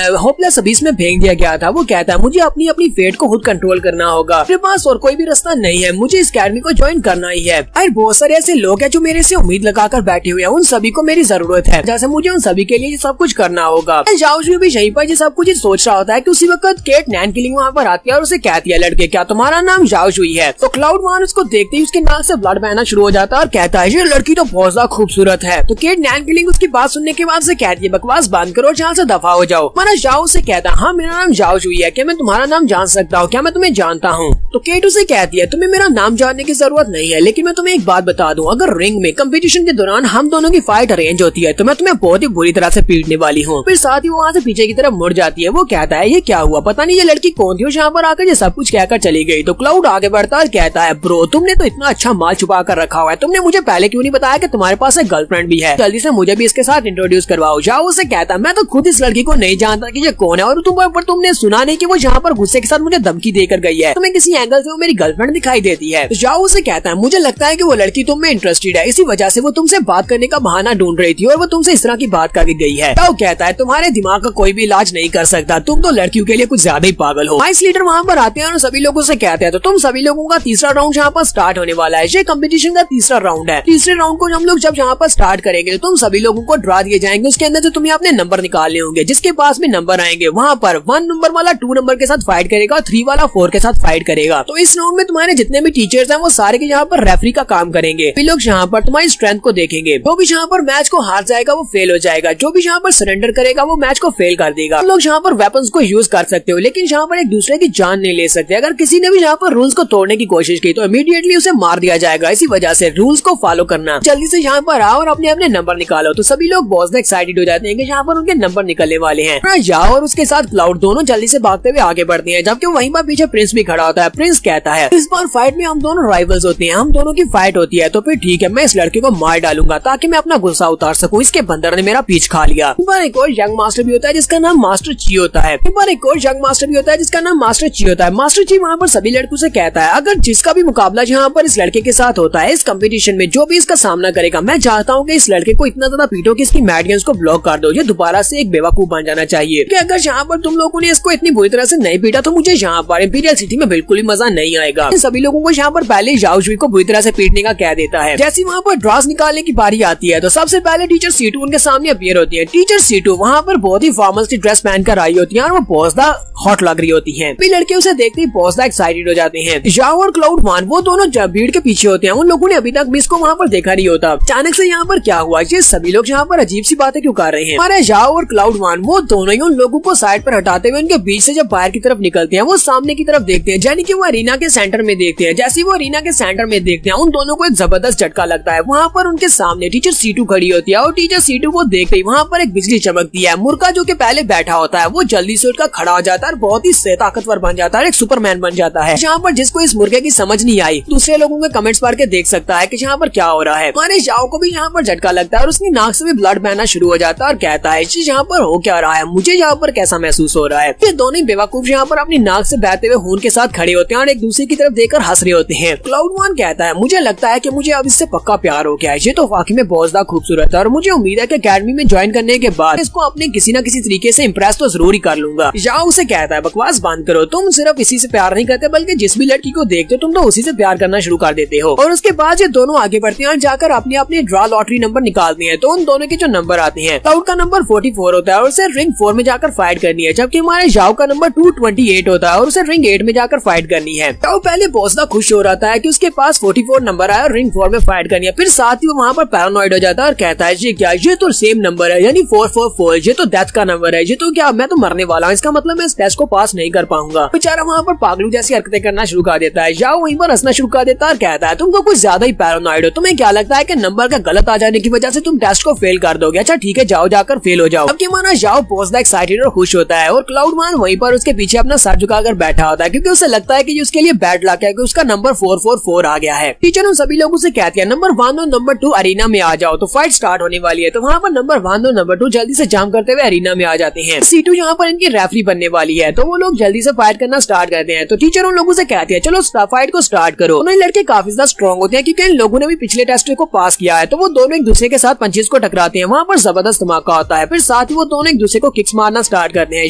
होपलेस अबीस में फेंक दिया गया था। वो कहता है मुझे अपनी फेट को खुद कंट्रोल करना होगा, मेरे पास और कोई भी रास्ता नहीं है, मुझे इस एकेडमी को ज्वाइन करना ही है। और बहुत सारे ऐसे लोग हैं जो मेरे से उम्मीद लगाकर बैठे हुए हैं, उन सभी को मेरी जरूरत है, जैसे मुझे उन सभी के लिए सब कुछ करना होगा। जाओजुई भी यहीं पर सब कुछ सोच रहा होता है कि उसी वक्त केट नैन किलिंग वहाँ पर आती है और उसे कहती है लड़के क्या तुम्हारा नाम जाओजुई है? तो क्लाउड वन उसको देखते ही उसके नाक से ब्लड बहना शुरू हो जाता है और कहता है ये लड़की तो बहुत ज्यादा खूबसूरत है। तो केट नैन किलिंग उसकी बात सुनने के बाद से कहती है बकवास बंद करो, यहाँ से दफा हो जाओ। माना जाओ से कहता है हाँ मेरा नाम जाओजुई है, क्या मैं तुम्हारा नाम जान सकता हूँ? क्या मैं तुम्हें जानता हूँ? तो केट उसे कहती है तुम्हें मेरा नाम जानने की जरूरत नहीं है, लेकिन मैं तुम्हें एक बात बता दूं, अगर रिंग में कंपटीशन के दौरान हम दोनों की फाइट अरेंज होती है तो मैं तुम्हें बहुत ही बुरी तरह से पीटने वाली हूँ। फिर साथ ही वो वहाँ से पीछे की तरफ मुड़ जाती है। वो कहता है ये क्या हुआ, पता नहीं ये लड़की कौन थी यहाँ पर आकर ये सब कुछ कहकर चली गई। तो क्लाउड आगे बढ़ता और कहता है ब्रो तुमने तो इतना अच्छा माल छुपा कर रखा हुआ है, तुमने मुझे पहले क्यों नहीं बताया कि तुम्हारे पास एक गर्लफ्रेंड भी है? जल्दी से मुझे भी इसके साथ इंट्रोड्यूस करवाओ। जाओ उसे कहता है मैं तो खुद इस लड़की को नहीं जानता कि ये कौन है, और तुमने सुना नहीं कि वो यहाँ पर गुस्से के साथ मुझे धमकी देकर गई है, तुम्हें किसी एंगल से वो मेरी गर्लफ्रेंड दिखाई देती है। तो जाओ उसे कहता है मुझे लगता है कि वो लड़की तुम में इंटरेस्टेड है, इसी वजह से वो तुमसे बात करने का बहाना ढूंढ रही थी और वो तुमसे इस तरह की बात करके गई है। जाओ कहता है तुम्हारे दिमाग का कोई भी इलाज नहीं कर सकता, तुम तो लड़कियों के लिए कुछ ज्यादा ही पागल हो। वाइस लीडर वहाँ पर आते हैं और सभी लोगों से कहते हैं तो तुम सभी लोगों का तीसरा राउंड यहाँ पर स्टार्ट होने वाला है, ये कंपटीशन का तीसरा राउंड है। तीसरे राउंड को हम लोग जब यहाँ पर स्टार्ट करेंगे तो तुम सभी लोगों को ड्रा दिए जाएंगे, उसके अंदर से तुम्हें अपने नंबर निकालने होंगे, जिसके पास में नंबर आएंगे वहाँ पर 1 नंबर वाला 2 नंबर के साथ फाइट करेगा और 3 वाला 4 के साथ फाइट करेगा। तो इस राउंड में तुम्हारे जितने भी टीचर्स हैं वो सारे के यहाँ पर रेफरी का काम करेंगे। वे लोग यहाँ पर तुम्हारी स्ट्रेंथ को देखेंगे, जो भी यहाँ पर मैच को हार जाएगा वो फेल हो जाएगा, जो भी यहाँ पर सरेंडर करेगा वो मैच को फेल कर देगा। तुम लोग यहाँ पर वेपन्स को यूज कर सकते हो, लेकिन यहाँ पर एक दूसरे की जान नहीं ले सकते। अगर किसी ने भी यहाँ पर रूल्स को तोड़ने की कोशिश की तो इमीडिएटली उसे मार दिया जाएगा। इसी वजह से रूल्स को फॉलो करना। जल्दी से यहाँ पर आओ और अपने अपने नंबर निकालो। तो सभी लोग बहुत एक्साइटेड हो जाते हैं कि यहाँ पर उनके नंबर निकलने वाले हैं। जाओ और उसके साथ क्लाउड दोनों जल्दी से भागते हुए आगे बढ़ते हैं, जबकि वहीं पर पीछे प्रिंस भी खड़ा होता है। प्रिंस कहता है इस बार फाइट में हम दोनों राइवल्स होते हैं, हम दोनों की फाइट होती है, तो फिर ठीक है मैं इस लड़के को मार डालूंगा ताकि मैं अपना गुस्सा उतार सकूं। इसके बंदर ने मेरा पीछ खा लिया। एक और यंग मास्टर भी होता है जिसका नाम मास्टर ची होता है। एक और यंग मास्टर भी होता है जिसका नाम मास्टर ची होता है। मास्टर ची वहाँ पर सभी लड़कों से कहता है अगर जिसका भी मुकाबला यहाँ पर इस लड़के के साथ होता है इस कंपटीशन में, जो भी इसका सामना करेगा, मैं चाहता हूँ कि इस लड़के को इतना ज्यादा पीटो कि इसकी मैडियंस को ब्लॉक कर दो, ये दोबारा से एक बेवकूफ बन जाना चाहिए। कि अगर यहाँ पर तुम लोगों ने इसको इतनी बुरी तरह से नहीं पीटा तो मुझे यहाँ पर इंपीरियल सिटी में बिल्कुल भी मजा नहीं आएगा। सभी लोगों को यहाँ पर पहले जाओजुई को बुरी तरह से पीटने का कह देता है। जैसे वहाँ पर ड्रॉस निकालने की बारी आती है तो सबसे पहले टीचर सीटू उनके सामने अपीयर होती है। टीचर सीटू वहाँ पर बहुत ही फॉर्मल सी ड्रेस पहन कर आई होती है और वो बहुत ज्यादा हॉट लग रही होती है। लड़के उसे देखते ही बहुत ज्यादा एक्साइटेड हो जाते हैं। जाओ और क्लाउड वन वो दोनों भीड़ के पीछे होते हैं, उन लोगों ने अभी तक मिस को वहाँ पर देखा नहीं होता। अचानक से यहाँ पर क्या हुआ, ये सभी लोग यहाँ पर अजीब सी बातें क्यों कर रहे हैं? हमारे जाओ और क्लाउड वन वो दोनों ही उन लोगों को साइड पर हटाते हुए उनके बीच से जब बाहर की तरफ निकलते हैं वो सामने की तरफ देखते हैं, यानी कि वो अरीना के सेंटर में देखते हैं। जैसे वो अरीना के सेंटर में देखते हैं उन दोनों को एक जबरदस्त झटका लगता है। वहाँ पर उनके सामने टीचर सीटू खड़ी होती है और टीचर सीटू को देखते ही वहाँ पर एक बिजली चमकती है। मुर्गा जो कि पहले बैठा होता है वो जल्दी से उठकर खड़ा हो जाता है और बहुत ही ताकतवर बन जाता है, एक सुपरमैन बन जाता है। यहाँ पर जिसको इस मुर्गे की समझ नहीं आई दूसरे लोगों के कमेंट्स पढ़ के देख सकता है कि यहाँ पर क्या हो रहा है। हमारे जाओ को भी यहाँ पर झटका लगता है और उसकी नाक से भी ब्लड बहना शुरू हो जाता है और कहता है यहाँ पर हो क्या रहा है, मुझे यहाँ पर कैसा महसूस हो रहा है। ये दोनों बेवकूफ यहाँ पर अपनी नाक से बहते हुए खून के साथ खड़े होते हैं और एक दूसरे की तरफ देखकर हंस रहे होते हैं। क्लाउड वन कहता है मुझे लगता है कि मुझे अब इससे पक्का प्यार हो गया है, ये तो वाकई में बहुत ज्यादा खूबसूरत है और मुझे उम्मीद है कि अकेडमी में ज्वाइन करने के बाद इसको अपने किसी न किसी तरीके से इम्प्रेस तो जरूर ही कर लूंगा। जाओ उसे कहता है बकवास बंद करो, तुम सिर्फ इसी से प्यार नहीं करते बल्कि जिस भी लड़की को देखते हो तुम तो उसी से प्यार करना शुरू कर देते हो। और उसके बाद ये दोनों आगे बढ़ते हैं और जाकर अपने अपने ड्रा लॉटरी नंबर निकालते हैं। तो उन दोनों के जो नंबर आते हैं, क्लाउड का नंबर 44 होता है और उसे रिंग 4 में जाकर फाइट करनी है, जबकि हमारे जाओ का नंबर 228 होता है और उसे रिंग 8 में जाकर फाइट करनी है। जाओ पहले बहुत ज्यादा खुश हो रहा है कि उसके पास 44 नंबर आया और रिंग 4 में फाइट करनी है। फिर साथ ही वो वहाँ पर पैरानॉइड हो जाता है और कहता है ये क्या, ये तो सेम नंबर है यानी 444, ये तो डेथ का नंबर है, ये तो क्या मैं तो मरने वाला हूँ, इसका मतलब मैं इस टेस्ट को पास नहीं कर पाऊंगा। बेचारा वहाँ पर पागलू जैसी हरकतें करना शुरू कर देता है। जाओ वहीं पर हंसना शुरू कर देता है और कहता है तुम तो कुछ ज्यादा ही पैरानॉइड हो, तुम्हें क्या लगता है कि नंबर का गलत आ जाने की वजह से तुम टेस्ट को फेल कर दोगे? अच्छा ठीक है जाओ जाकर फेल हो जाओ। अब क्या माना जाओ बहुत एक्साइटेड और खुश होता है और क्लाउड वन वहीं पर उसके पीछे अपना सर झुकाकर बैठा होता है क्योंकि उसे लगता है कि उसके लिए बैड लक है कि उसका नंबर 444 आ गया है। टीचर उन सभी लोगों से कहती है नंबर 1 और नंबर 2 अरीना में आ जाओ, तो फाइट स्टार्ट होने वाली है। तो वहाँ पर नंबर 1 और नंबर 2 जल्दी से जाम करते हुए अरीना में आ जाते हैं। सीटू यहाँ पर इनकी रेफरी बनने वाली है तो वो लोग जल्दी से फाइट करना स्टार्ट करते हैं। तो टीचर उन लोगों से कहती है चलो फाइट को स्टार्ट करो। उन्हें लड़के काफी ज्यादा स्ट्रॉन्ग स्ट्रॉन्ग होते हैं क्योंकि इन लोगों ने भी पिछले टेस्ट को पास किया है। तो वो दोनों एक दूसरे के साथ पंचेस को टकराते हैं, वहाँ पर जबरदस्त धमाका होता है। फिर साथ ही वो दोनों एक दूसरे को किक्स मारना स्टार्ट करते हैं।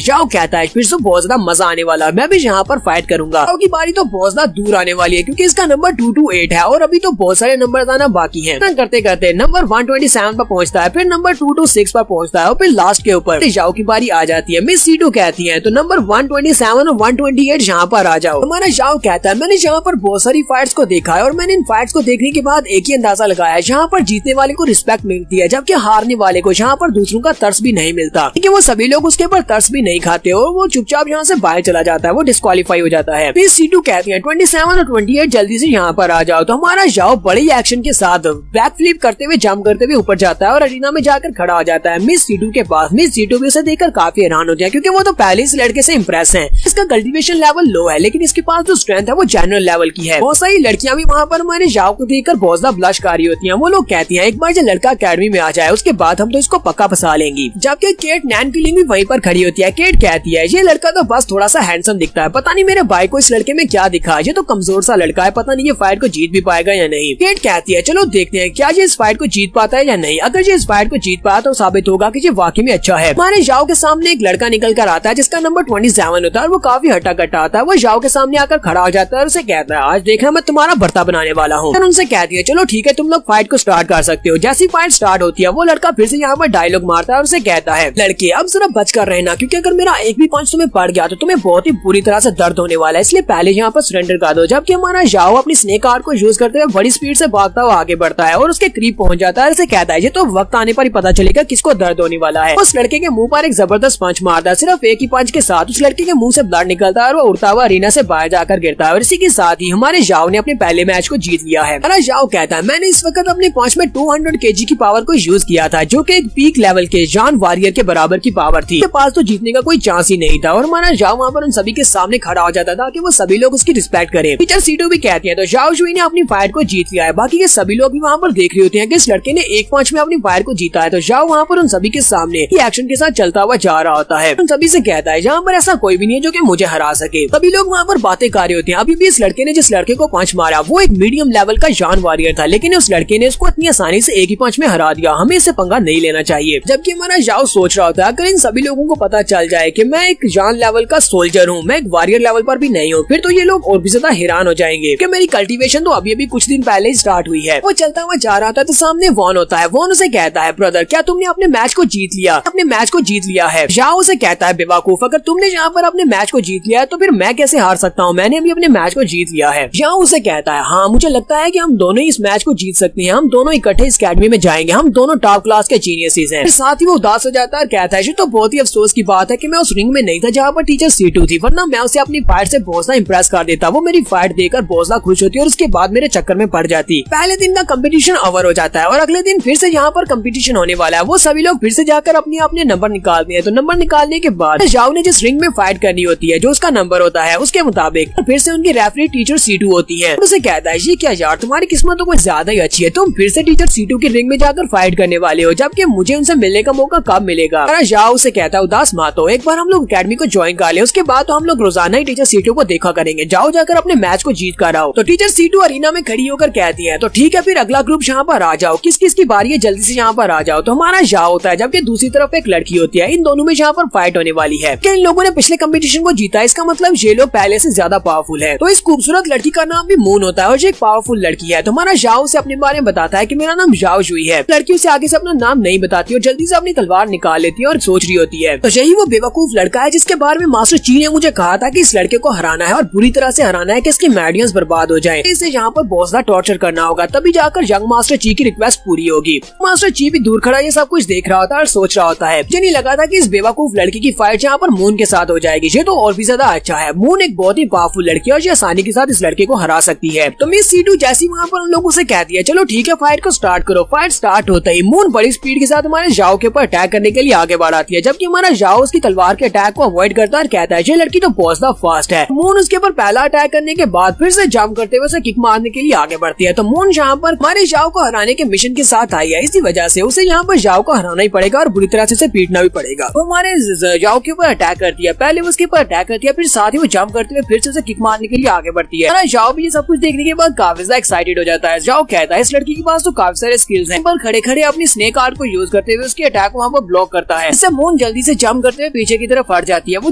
जाओ कहता है फिर से बहुत ज्यादा मजा आने वाला है, मैं भी यहाँ पर फाइट करूंगा। जाओ की बारी तो बहुत ज्यादा दूर आने वाली है क्योंकि इसका नंबर 228 है और अभी तो बहुत सारे नंबर आना बाकी है। करते करते नंबर 127 पर पहुंचता है, फिर नंबर 226 पर पहुंचता है और फिर लास्ट के ऊपर जाओ की बारी आ जाती है। मिस सीटू कहती है तो नंबर 127 और 128 यहाँ पर आ जाओ। हमारा जाओ कहता है मैंने यहाँ पर बहुत सारी फाइट्स को देखा है और मैंने इन फाइट्स को देखने के बाद एक ही अंदाजा लगाया है, यहाँ पर जीतने वाले को रिस्पेक्ट मिलती है जबकि हारने वाले को यहाँ पर दूसरों का तरस भी नहीं मिलता, क्योंकि वो सभी लोग उसके ऊपर तरस भी नहीं खाते और वो चुपचाप यहाँ से बाहर चला जाता है, वो डिस्क्वालीफाई हो जाता है। मिस सीटू कहती है 27 और 28 जल्दी से यहाँ पर आ जाओ। तो हमारा जाओ बड़े एक्शन के साथ बैक फ्लिप करते हुए जंप करते हुए ऊपर जाता है और अरीना में जाकर खड़ा हो जाता है मिस सीटू के पास। मिस सीटू भी उसे देखकर काफी हैरान हो जाए क्योंकि वो तो पहले इस लड़के से इम्प्रेस है। इसका कल्टीवेशन लेवल लो है लेकिन इसके पास जो स्ट्रेंथ है वो जनरल लेवल की है। बहुत सारी लड़कियां भी वहाँ पर हमारे जाओ को देखकर बहुत ज्यादा ब्लश कर रही होती हैं। वो लोग कहती हैं एक बार जो लड़का अकेडमी में आ जाए उसके बाद हम तो इसको पक्का फंसा लेंगी। जबकि केट नैन किलिंग भी वहीं पर खड़ी होती है। केट कहती है ये लड़का तो बस थोड़ा सा हैंडसम दिखता है, पता नहीं मेरे भाई को इस लड़के में क्या दिखा, ये तो कमजोर सा लड़का है, पता नहीं ये फाइट को जीत भी पाएगा या नहीं। केट कहती है चलो देखते हैं क्या ये इस फाइट को जीत पाता है या नहीं। अगर ये इस फाइट को जीत पाया तो साबित होगा कि ये वाकई में अच्छा है। हमारे जाओ के सामने एक लड़का निकल कर आता है जिसका नंबर 27 होता है और वो काफी हट्टा कट्टा आता है। वो जाओ के सामने आकर खड़ा हो जाता है और उसे कहता है आज देखना मैं तुम्हारा भरता बनाने वाला हूँ। उनसे कहती है चलो ठीक है तुम लोग फाइट को स्टार्ट कर सकते हो। जैसी फाइट स्टार्ट होती है वो लड़का फिर से यहाँ पर डायलॉग मारता है और उसे कहता है लड़के अब जरा बच कर रहना क्योंकि अगर मेरा एक भी पंच तुम्हें पड़ गया तो तुम्हें बहुत ही बुरी तरह से दर्द होने वाला है, इसलिए पहले यहाँ पर सरेंडर कर दो। जबकि हमारा जाओ अपनी स्नेक आर्ट को यूज करते हुए बड़ी स्पीड से भागता हुआ आगे बढ़ता है और उसके करीब पहुंच जाता है। उसे कहता है ये तो वक्त आने पर ही पता चलेगा किसको दर्द होने वाला है। उस लड़के के मुंह पर एक जबरदस्त पंच मारता है, सिर्फ एक ही पंच के साथ उस लड़के के मुंह से ब्लड निकलता है और वो उड़ता हुआ अरीना से बाहर जाकर गिरता है और इसी के साथ ही हमारे जाओ ने अपने पहले मैच को जीत लिया है। हमारा जाओ कहता है मैंने इस वक्त अपने पंच में 200 kg की पावर को यूज किया था जो कि एक पीक लेवल के जान वॉरियर के बराबर की पावर थी। उसके पास तो जीतने का कोई चांस ही नहीं था और हमारा जाओ वहाँ पर उन सभी के सामने खड़ा हो जाता था कि वो सभी लोग उसकी रिस्पेक्ट करें। टीचर सीटू भी कहती है तो जाओ जुई ने अपनी फाइट को जीत लिया है। बाकी के सभी लोग भी वहाँ पर देख रहे होते हैं कि इस लड़के ने एक पंच में अपनी फाइट को जीता है। तो जाओ वहाँ पर उन सभी के सामने एक्शन के साथ चलता हुआ जा रहा होता है। उन सभी से कहता है यहाँ पर ऐसा कोई भी नहीं है जो कि मुझे हरा सके। सभी लोग वहाँ पर बातें कर रहे होते हैं। अभी भी इस लड़के ने जिस लड़के को पंच मारा वो एक मीडियम लेवल का जान वॉरियर था लेकिन उस लड़के ने उसको इतनी आसानी से एक ही पंच में हरा दिया, हमें इसे पंगा नहीं लेना चाहिए। जबकि हमारा जाओ सोच रहा होता है अगर इन सभी लोगों को पता चल जाए कि मैं एक जान लेवल का सोल्जर हूँ, मैं एक वॉरियर लेवल पर भी नहीं हूँ, फिर तो ये लोग और भी ज्यादा हैरान हो जाएंगे कि मेरी कल्टीवेशन तो अभी कुछ दिन पहले ही स्टार्ट हुई है। वो चलता हुआ जा रहा था तो सामने वॉन होता है। वॉन उसे कहता है ब्रदर क्या तुमने अपने मैच को जीत लिया, अपने मैच को जीत लिया है। जाओ उसे कहता है बेवकूफ अगर तुमने यहाँ पर अपने मैच को जीत लिया है तो फिर मैं कैसे हार सकता हूँ, मैंने अभी अपने मैच को जीत लिया है। जाओ उसे कहता है हाँ मुझे लगता है कि हम दोनों ही इस मैच को जीत सकते हैं, हम दोनों इकट्ठे इस अकेडमी में जाएंगे, हम दोनों टॉप क्लास के जीनियसेस हैं। साथ ही वो उदास हो जाता है और कहता है तो बहुत ही अफसोस की बात है कि मैं उस रिंग में नहीं था जहाँ पर टीचर सीटू थी, वरना मैं उसे अपनी फाइट से बहुत सा इम्प्रेस कर देता। वो मेरी फाइट देखकर बहुत ज्यादा खुश होती और उसके बाद मेरे चक्कर में पड़ जाती। पहले दिन का कंपटीशन ओवर हो जाता है और अगले दिन फिर से यहाँ पर कंपटीशन होने वाला है। वो सभी लोग फिर से जाकर अपने अपने नंबर निकालते हैं। तो नंबर निकालने के बाद जाओ ने जिस रिंग में फाइट करनी होती है जो उसका नंबर होता है उसके मुताबिक फिर से उनकी रेफरी टीचर सीटू होती है। उसे कहता है ये क्या यार तुम्हारी किस्मत तो कुछ ज्यादा ही अच्छी है, तुम फिर से टीचर सीटू की रिंग में जाकर फाइट करने वाले हो, जबकि मुझे उनसे मिलने का मौका कब मिलेगा। जाओ उसे कहता है उदास मत हो, एक बार हम लोग अकेडमी को ज्वाइन कर ले, उसके बाद तो हम लोग रोजाना ही टीचर सीटू को देखा करेंगे, जाओ जाकर अपने मैच को जीत कर आओ। तो टीचर सीटू अरीना में खड़ी होकर कहती है तो ठीक है फिर अगला ग्रुप यहाँ पर आ जाओ, किस किस की बारी है जल्दी से यहाँ पर आ जाओ। तो हमारा जाओ होता है जबकि दूसरी तरफ एक लड़की होती है। इन दोनों में यहाँ पर फाइट होने वाली है कि इन लोगों ने पिछले कंपटीशन को जीता, इसका मतलब ये लोग पहले से ज्यादा पावरफुल है। तो इस खूबसूरत लड़की का नाम भी मून होता है और ये एक पावरफुल लड़की है। तो हमारा जाओ से अपने बारे में बताता है कि मेरा नाम जाओ जुई है। लड़की उसे आगे से अपना नाम नहीं बताती और जल्दी से अपनी तलवार निकाल लेती है और सोच रही होती है तो यही वो बेवकूफ लड़का है जिसके बारे में मास्टर ची ने मुझे कहा था कि इस लड़के को हराना है और बुरी तरह से हराना है कि इसकी मेडियंस बर्बाद हो जाए, इसे यहाँ पर बहुत ज्यादा टॉर्चर करना होगा, तभी जाकर यंग मास्टर ची की रिक्वेस्ट पूरी होगी। मास्टर ची भी दूर खड़ा ये सब कुछ देख रहा होता है और सोच रहा होता है मुझे नहीं लगा था कि इस बेवकूफ लड़की की फाइट यहाँ पर मून के साथ हो जाएगी, ये तो और भी ज्यादा अच्छा है। मून एक बहुत ही पावरफुल लड़की है और ये आसानी के साथ इस लड़के को हरा सकती है। तो मिस सीटू जैसी वहाँ पर उन लोगों से कहती है चलो ठीक है फाइट को स्टार्ट करो। फाइट स्टार्ट होता ही मून बड़ी स्पीड के साथ हमारे जाओ के ऊपर अटैक करने के लिए आगे बढ़ आती है, जबकि हमारा जाओ उसकी तलवार के अटैक को अवॉइड करता है और कहता है ये लड़की तो बहुत ज्यादा फास्ट है। मून उसके ऊपर पहला अटैक करने के बाद फिर से जंप करते हुए उसे किक मारने के लिए आगे बढ़ती है। तो मून यहाँ पर हमारे जाओ को हराने के मिशन के साथ आई है, इसी वजह से उसे यहाँ पर जाओ को हराना ही पड़ेगा और बुरी तरह से उसे पीटना भी पड़ेगा। वो हमारे जाओ के ऊपर अटैक करती है, पहले उसके ऊपर अटैक करती है, फिर साथ ही वो जंप करते हुए फिर से उसे किक मारने के लिए आगे बढ़ती है। जाओ भी ये सब कुछ देखने के बाद काफी काफी ज्यादा एक्साइटेड हो जाता है। जाओ कहता है इस लड़की के पास तो काफी सारे स्किल्स हैं, पर खड़े खड़े अपनी स्नेक आर्ट को यूज करते हुए उसके अटैक वहाँ पर ब्लॉक करता है। इससे मून जल्दी से जंप करते हुए पीछे की तरफ हट जाती है। वो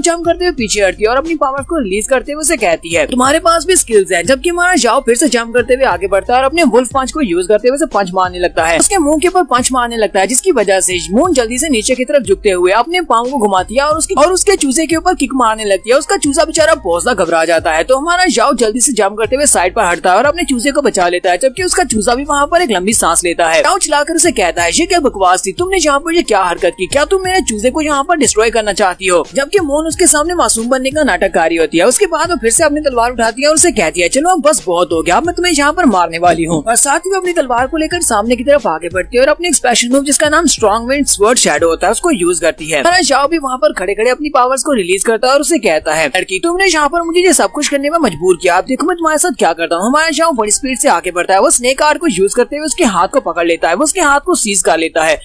जंप करते हुए पीछे हटती है और अपनी पावर को रिलीज करते हुए उसे कहती है तुम्हारे पास भी स्किल्स हैं। जबकि हमारा जाओ फिर से जंप करते हुए आगे बढ़ता है और अपने वुल्फ पंच को यूज करते हुए उसे पंच मारने लगता है। उसके मुंह के ऊपर पंच मारने लगता है, जिसकी वजह से मून जल्दी से नीचे की तरफ झुकते हुए अपने पाँव को घुमाती है और उसके चूजे के ऊपर किक मारने लगती है। उसका चूजा बेचारा बहुत ज्यादा घबरा जाता है। तो हमारा जाओ जल्दी से जंप करते हुए साइड पर हटता है और अपने चूजे को बचा लेता है, जबकि उसका चूजा भी वहाँ पर एक लंबी सांस लेता है। जाओ चलाकर उसे कहता है ये क्या बकवास थी, तुमने यहाँ पर ये क्या हरकत की, क्या तुम मेरे चूजे को यहाँ पर डिस्ट्रॉय करना चाहती हो। जबकि मून उसके सामने मासूम बनने का नाटक कर रही होती है। उसके बाद वो फिर से अपनी तलवार उठाती है और उसे कहती है चलो अब बस बहुत हो गया, अब मैं तुम्हें यहाँ पर मारने वाली हूँ। और साथ ही वो अपनी तलवार को लेकर सामने की तरफ आगे बढ़ती है और अपने एक स्पेशल मूव जिसका नाम स्ट्रॉन्ग विंड स्वर्ड शैडो होता है उसको यूज करती है। जाओ भी वहाँ पर खड़े खड़े अपनी पावर्स को रिलीज करता है और उसे कहता है लड़की तुमने यहाँ पर मुझे ये सब कुछ करने में मजबूर किया, अब देखो मैं तुम्हारे साथ क्या करता हूँ। हमारा जाओ बड़ी स्पीड से आगे बढ़ता है। वो स्नेक आर्ट को यूज करते हुए उसके हाथ को पकड़ लेता है। वो उसके हाथ को सीज कर लेता है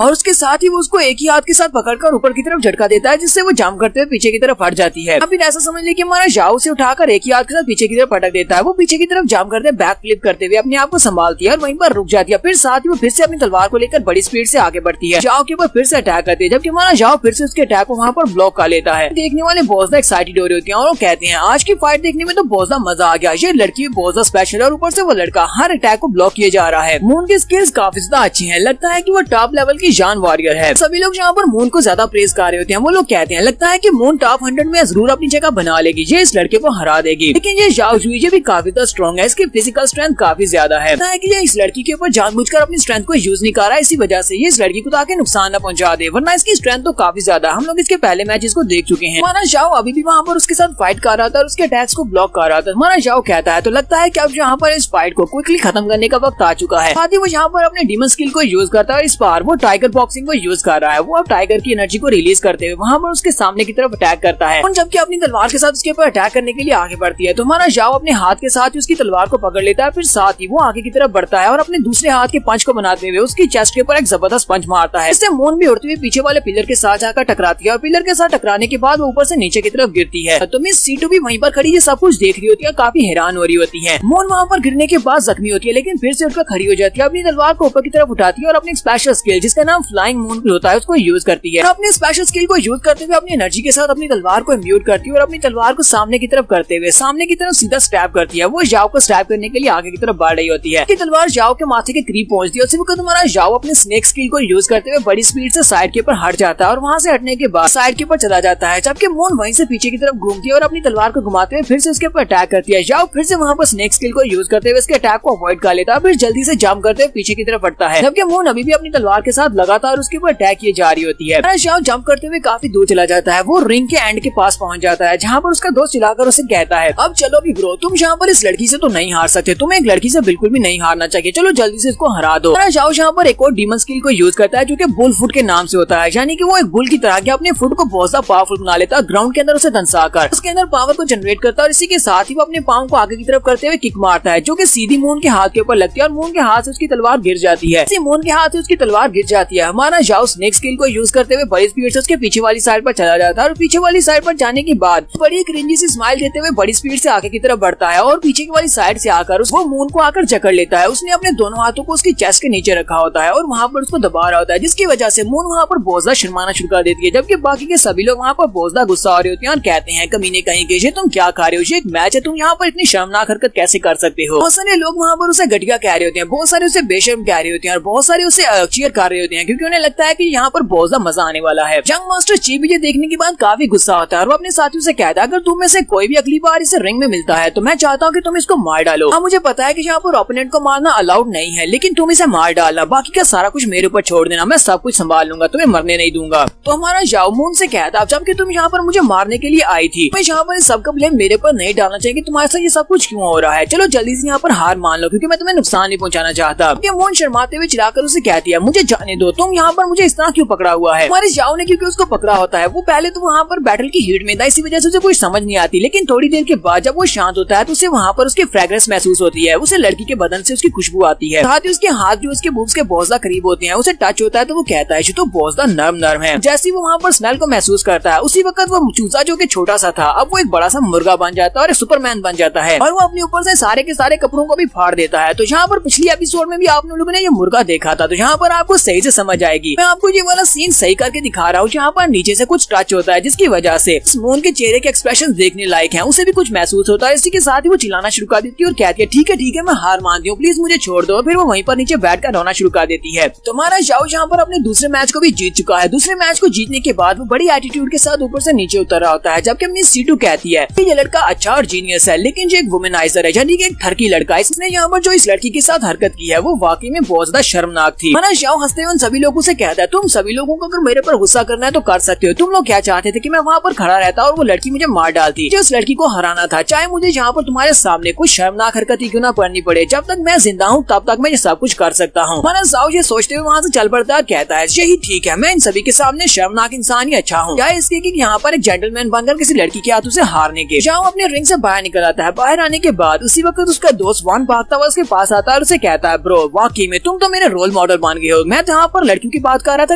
और उसके साथ ही वो उसको एक ही हाथ के साथ पकड़कर ऊपर की तरफ झटका देता है, जिससे वो जंप करते हुए पीछे की तरफ हट जाती है। अब ऐसा समझ ली कि हमारा जाओ से उठाकर एक ही हाथ के साथ पीछे की तरफ पटक देता है। वो पीछे की तरफ जंप करते बैक फ्लिप करते हुए अपने आप को संभालती है और वहीं पर रुक जाती है। फिर साथ ही वो फिर से अपनी तलवार को लेकर बड़ी स्पीड से आगे बढ़ती है। जाओ के ऊपर फिर से अटैक करती है, जबकि हमारा जाओ फिर से उसके अटैक को वहाँ पर ब्लॉक कर लेता है। देखने वाले बहुत ज्यादा एक्साइटेड हो रही होती है और वो कहते हैं आज की फाइट देखने में तो बहुत ज्यादा मजा आ गया, ये लड़की बहुत ज्यादा स्पेशल है और ऊपर से वो लड़का हर अटैक को ब्लॉक किए जा रहा है। मून की स्किल्स काफी ज्यादा अच्छी है, लगता है की वो टॉप लेवल की जान वॉरियर है। सभी लोग यहाँ पर मून को ज्यादा प्रेज कर रहे होते हैं। वो लोग कहते हैं लगता है कि मून टॉप 100 में जरूर अपनी जगह बना लेगी, ये इस लड़के को हरा देगी। लेकिन ये जाओ जुई ये भी काफी ज्यादा स्ट्रॉन्ग है, इसकी फिजिकल स्ट्रेंथ काफी ज्यादा है। लगता है कि ये इस लड़की के ऊपर जानबूझकर अपनी स्ट्रेंथ को यूज नहीं कर रहा है, इसी वजह से ये इस लड़की को ताकि नुकसान न पहुंचा दे, वरना इसकी स्ट्रेंथ तो काफी ज्यादा। हम लोग इसके पहले मैचेस को देख चुके हैं। हमारा जाओ अभी भी वहाँ पर उसके साथ फाइट कर रहा था और उसके अटैक्स को ब्लॉक कर रहा था। हमारा जाओ कहता है तो लगता है कि अब यहाँ पर इस फाइट को क्विकली खत्म करने का वक्त आ चुका है। साथ ही वो यहाँ पर अपने डीमन स्किल को यूज करता है। इस बार वो टाइगर बॉक्सिंग को यूज कर रहा है। वो अब टाइगर की एनर्जी को रिलीज करते हुए वहाँ पर उसके सामने की तरफ अटैक करता है और जबकि अपनी तलवार के साथ उसके ऊपर अटैक करने के लिए आगे बढ़ती है तो हमारा जाओ अपने हाथ के साथ उसकी तलवार को पकड़ लेता है। फिर साथ ही वो आगे की तरफ बढ़ता है और अपने दूसरे हाथ के पंच को बनाते हुए उसकी चेस्ट के ऊपर एक जबरदस्त पंच मारता है। इससे मून भी उड़ते हुए पीछे वाले पिलर के साथ जाकर टकराती है और पिलर के साथ टकराने के बाद वो ऊपर से नीचे की तरफ गिरती है। तो मिस सीटू भी वहीं पर खड़ी ये सब कुछ देख रही होती है, काफी हैरान हो रही होती है। मून वहाँ पर गिरने के बाद जख्मी होती है, लेकिन फिर से उठकर खड़ी हो जाती है, अपनी तलवार को ऊपर की तरफ उठाती है और अपनी स्पेशल स्किल जिसका नाम फ्लाइंग मून होता है उसको यूज करती है। अपने स्पेशल स्किल को यूज करते हुए अपनी एनर्जी के साथ अपनी तलवार को इम्यूट करती है और अपनी तलवार को सामने की तरफ करते हुए सामने की तरफ सीधा स्टैब करती है। वो जाओ को स्टैब करने के लिए आगे की तरफ बढ़ रही होती है कि तलवार जाओ के माथे के करीब पहुंचती है। उसी वक्त हमारा जाओ अपने स्नेक स्किल को यूज करते हुए बड़ी स्पीड से साइड के ऊपर हट जाता है और वहाँ से हटने के बाद साइड के ऊपर चला जाता है, जबकि मून वहीं से पीछे की तरफ घूमती है और अपनी तलवार को घुमाते हुए फिर से उसके ऊपर अटैक करती है। जाओ फिर से वहाँ पर स्नेक स्किल को यूज करते हुए इसके अटैक को अवॉइड कर लेता है, फिर जल्दी से जंप करते हुए पीछे की तरफ हटता है, जबकि मून अभी भी अपनी तलवार के साथ लगातार उसके ऊपर अटैक किए जा रही होती है। जाओ जंप करते हुए काफी दूर चला जाता है। वो रिंग के एंड के पास पहुंच जाता है जहाँ पर उसका दोस्त चिल्लाकर उसे कहता है अब चलो भी ब्रो, तुम यहाँ पर इस लड़की से तो नहीं हार सकते, तुम्हें एक लड़की से बिल्कुल भी नहीं हारना चाहिए, चलो जल्दी से इसको हरा दो। जाओ यहाँ पर एक और डीमन स्किल को यूज करता है जो कि बुल फुट के नाम से होता है, यानी कि वो एक बुल की तरह अपने फुट को बहुत ज्यादा पावरफुल बना लेता है, ग्राउंड के अंदर उसे धंसाकर उसके अंदर पावर को जनरेट करता है और इसी के साथ ही वो अपने पाँव को आगे की तरफ करते हुए किक मारता है जो कि सीधी मून के हाथ के ऊपर लगती है और मून के हाथ से उसकी तलवार गिर जाती है। मून के हाथ से उसकी तलवार गिर जाती है। हमारा जाओ स्नेक स्किल को यूज करते हुए बड़ी स्पीड से उसके पीछे वाली साइड पर चला जाता है और पीछे वाली साइड पर जाने के बाद बड़ी क्रिंजी सी स्माइल देते हुए बड़ी स्पीड से आगे की तरफ बढ़ता है और पीछे की वाली साइड से आकर वो मून को आकर जकड़ लेता है। उसने अपने दोनों हाथों को उसकी चेस्ट के नीचे रखा होता है और वहाँ पर उसको दबा रहा होता है, जिसकी वजह से मून वहाँ पर बहुत ज्यादा शर्माना शुरू कर देती है, जबकि बाकी के सभी लोग वहाँ पर बहुत ज्यादा गुस्सा हो रहे होते हैं और कहते हैं कमीने कहीं के ये तुम क्या खा रहे हो, ये एक मैच है, तुम यहाँ पर इतनी शर्मनाक हरकत कैसे कर सकते हो। बहुत सारे लोग वहाँ पर उसे घटिया कह रहे होते हैं, बहुत सारे उसे बेशर्म कह रहे होते हैं और बहुत सारे उसे चीयर कर रहे होते हैं क्योंकि उन्हें लगता है कि यहाँ पर बहुत ज्यादा मजा आने वाला है। जंग मास्टर ची भी ये देखने के बाद काफी गुस्सा होता है और वो अपने साथियों से कहता है अगर तुम में से कोई भी अगली बार इसे रिंग में मिलता है तो मैं चाहता हूँ कि तुम इसको मार डालो। हाँ मुझे पता है कि यहाँ पर ओपोनेंट को मारना अलाउड नहीं है, लेकिन तुम इसे मार डालना, बाकी का सारा कुछ मेरे ऊपर छोड़ देना, मैं सब कुछ संभाल लूंगा, तुम्हें मरने नहीं दूंगा। तो हमारा जाओ मून से कहता जबकि तुम यहाँ पर मुझे मारने के लिए आई थी, मैं यहाँ पर सबका ब्लेम मेरे पर नहीं डालना चाहिए कि तुम्हारे साथ ये सब कुछ क्यों हो रहा है, चलो जल्दी से यहाँ पर हार मान लो क्योंकि मैं तुम्हें नुकसान नहीं पहुँचाना चाहता। मून शर्माते हुए चिल्लाकर उसे कहती है मुझे जाने दो, तुम यहाँ पर मुझे इस तरह क्यों पकड़ा हुआ है। हमारे जाओ ने क्योंकि उसको पकड़ा होता है, वो पहले तो वहाँ पर बैटल की हीट में था, इसी वजह से उसे कुछ समझ नहीं आती, लेकिन थोड़ी देर के बाद जब वो शांत होता है तो उसे वहाँ पर उसकी फ्रेग्रेंस महसूस होती है, उसे लड़की के बदन से उसकी खुशबू आती है, साथ ही उसके हाथ जो उसके बूब्स के बहुत ज्यादा करीब होते हैं, उसे टच होता है तो वो कहता है तो बहुत ज्यादा नर्म नर्म है। जैसे वो वहाँ पर स्मेल को महसूस करता है, उसी वक्त वो चूजा जो कि छोटा सा था अब वो एक बड़ा सा मुर्गा बन जाता है और एक सुपरमैन बन जाता है, और वो अपने ऊपर से सारे के सारे कपड़ों को भी फाड़ देता है। तो यहाँ पर पिछली एपिसोड में भी आप लोगों ने ये मुर्गा देखा था, तो यहाँ पर आपको सही से समझ आएगी। मैं आपको ये वाला सीन सही करके दिखा रहा हूँ, जहाँ पर नीचे से कुछ टच होता है जिसकी वजह से मून के चेहरे के एक्सप्रेशन देखने लायक है, उसे भी कुछ महसूस होता है। इसी के साथ ही वो चिल्लाना शुरू कर देती है और कहती है ठीक है मैं हार मानती हूँ, प्लीज मुझे छोड़ दो। फिर वो वहीं पर नीचे बैठ कर रोना शुरू कर देती है। तुम्हारा जाओ यहाँ पर अपने दूसरे मैच को भी जीत चुका है। दूसरे मैच को जीतने के बाद वो बड़ी एटीट्यूड के साथ ऊपर से नीचे उतर रहा होता है, जबकि मिस सीटू कहती है ये लड़का अच्छा और जीनियस है, लेकिन जो एक वुमेनाइजर है यानी कि एक ठरकी लड़का, इसने यहाँ पर जो इस लड़की के साथ हरकत की है वो वाकई में बहुत ज्यादा शर्मनाक थी। मना शाओ हंसते हुए सभी लोगों से कहता है तुम सभी लोगों को अगर मेरे पर गुस्सा करना है तो कर सकते हो। तुम लोग क्या चाहते थे कि मैं वहाँ पर खड़ा रहता और वो लड़की मुझे मार डालती। जो उस लड़की को हराना था, चाहे मुझे यहाँ पर तुम्हारे सामने कुछ शर्मनाक हरकत ही क्यों ना पड़नी पड़े, जब तक मैं जिंदा हूँ तब तक मैं ये सब कुछ कर सकता हूँ। मना शाओ ये सोचते हुए वहाँ से चल पड़ता है, कहता है यही ठीक है, मैं इन सभी के सामने शर्मनाक इंसान ही अच्छा हूँ, क्या इसके कि यहाँ पर एक जेंटलमैन बनकर किसी लड़की के हाथों से हारने के। शाओ अपने रिंग से बाहर निकल आता है। बाहर आने के बाद उसी वक्त उसका दोस्त वान भागता हुआ उसके पास आता है और उसे कहता है ब्रो वाकई में तुम तो मेरे रोल मॉडल बन गए हो। मैं तो यहाँ पर लड़कियों की बात कर रहा था,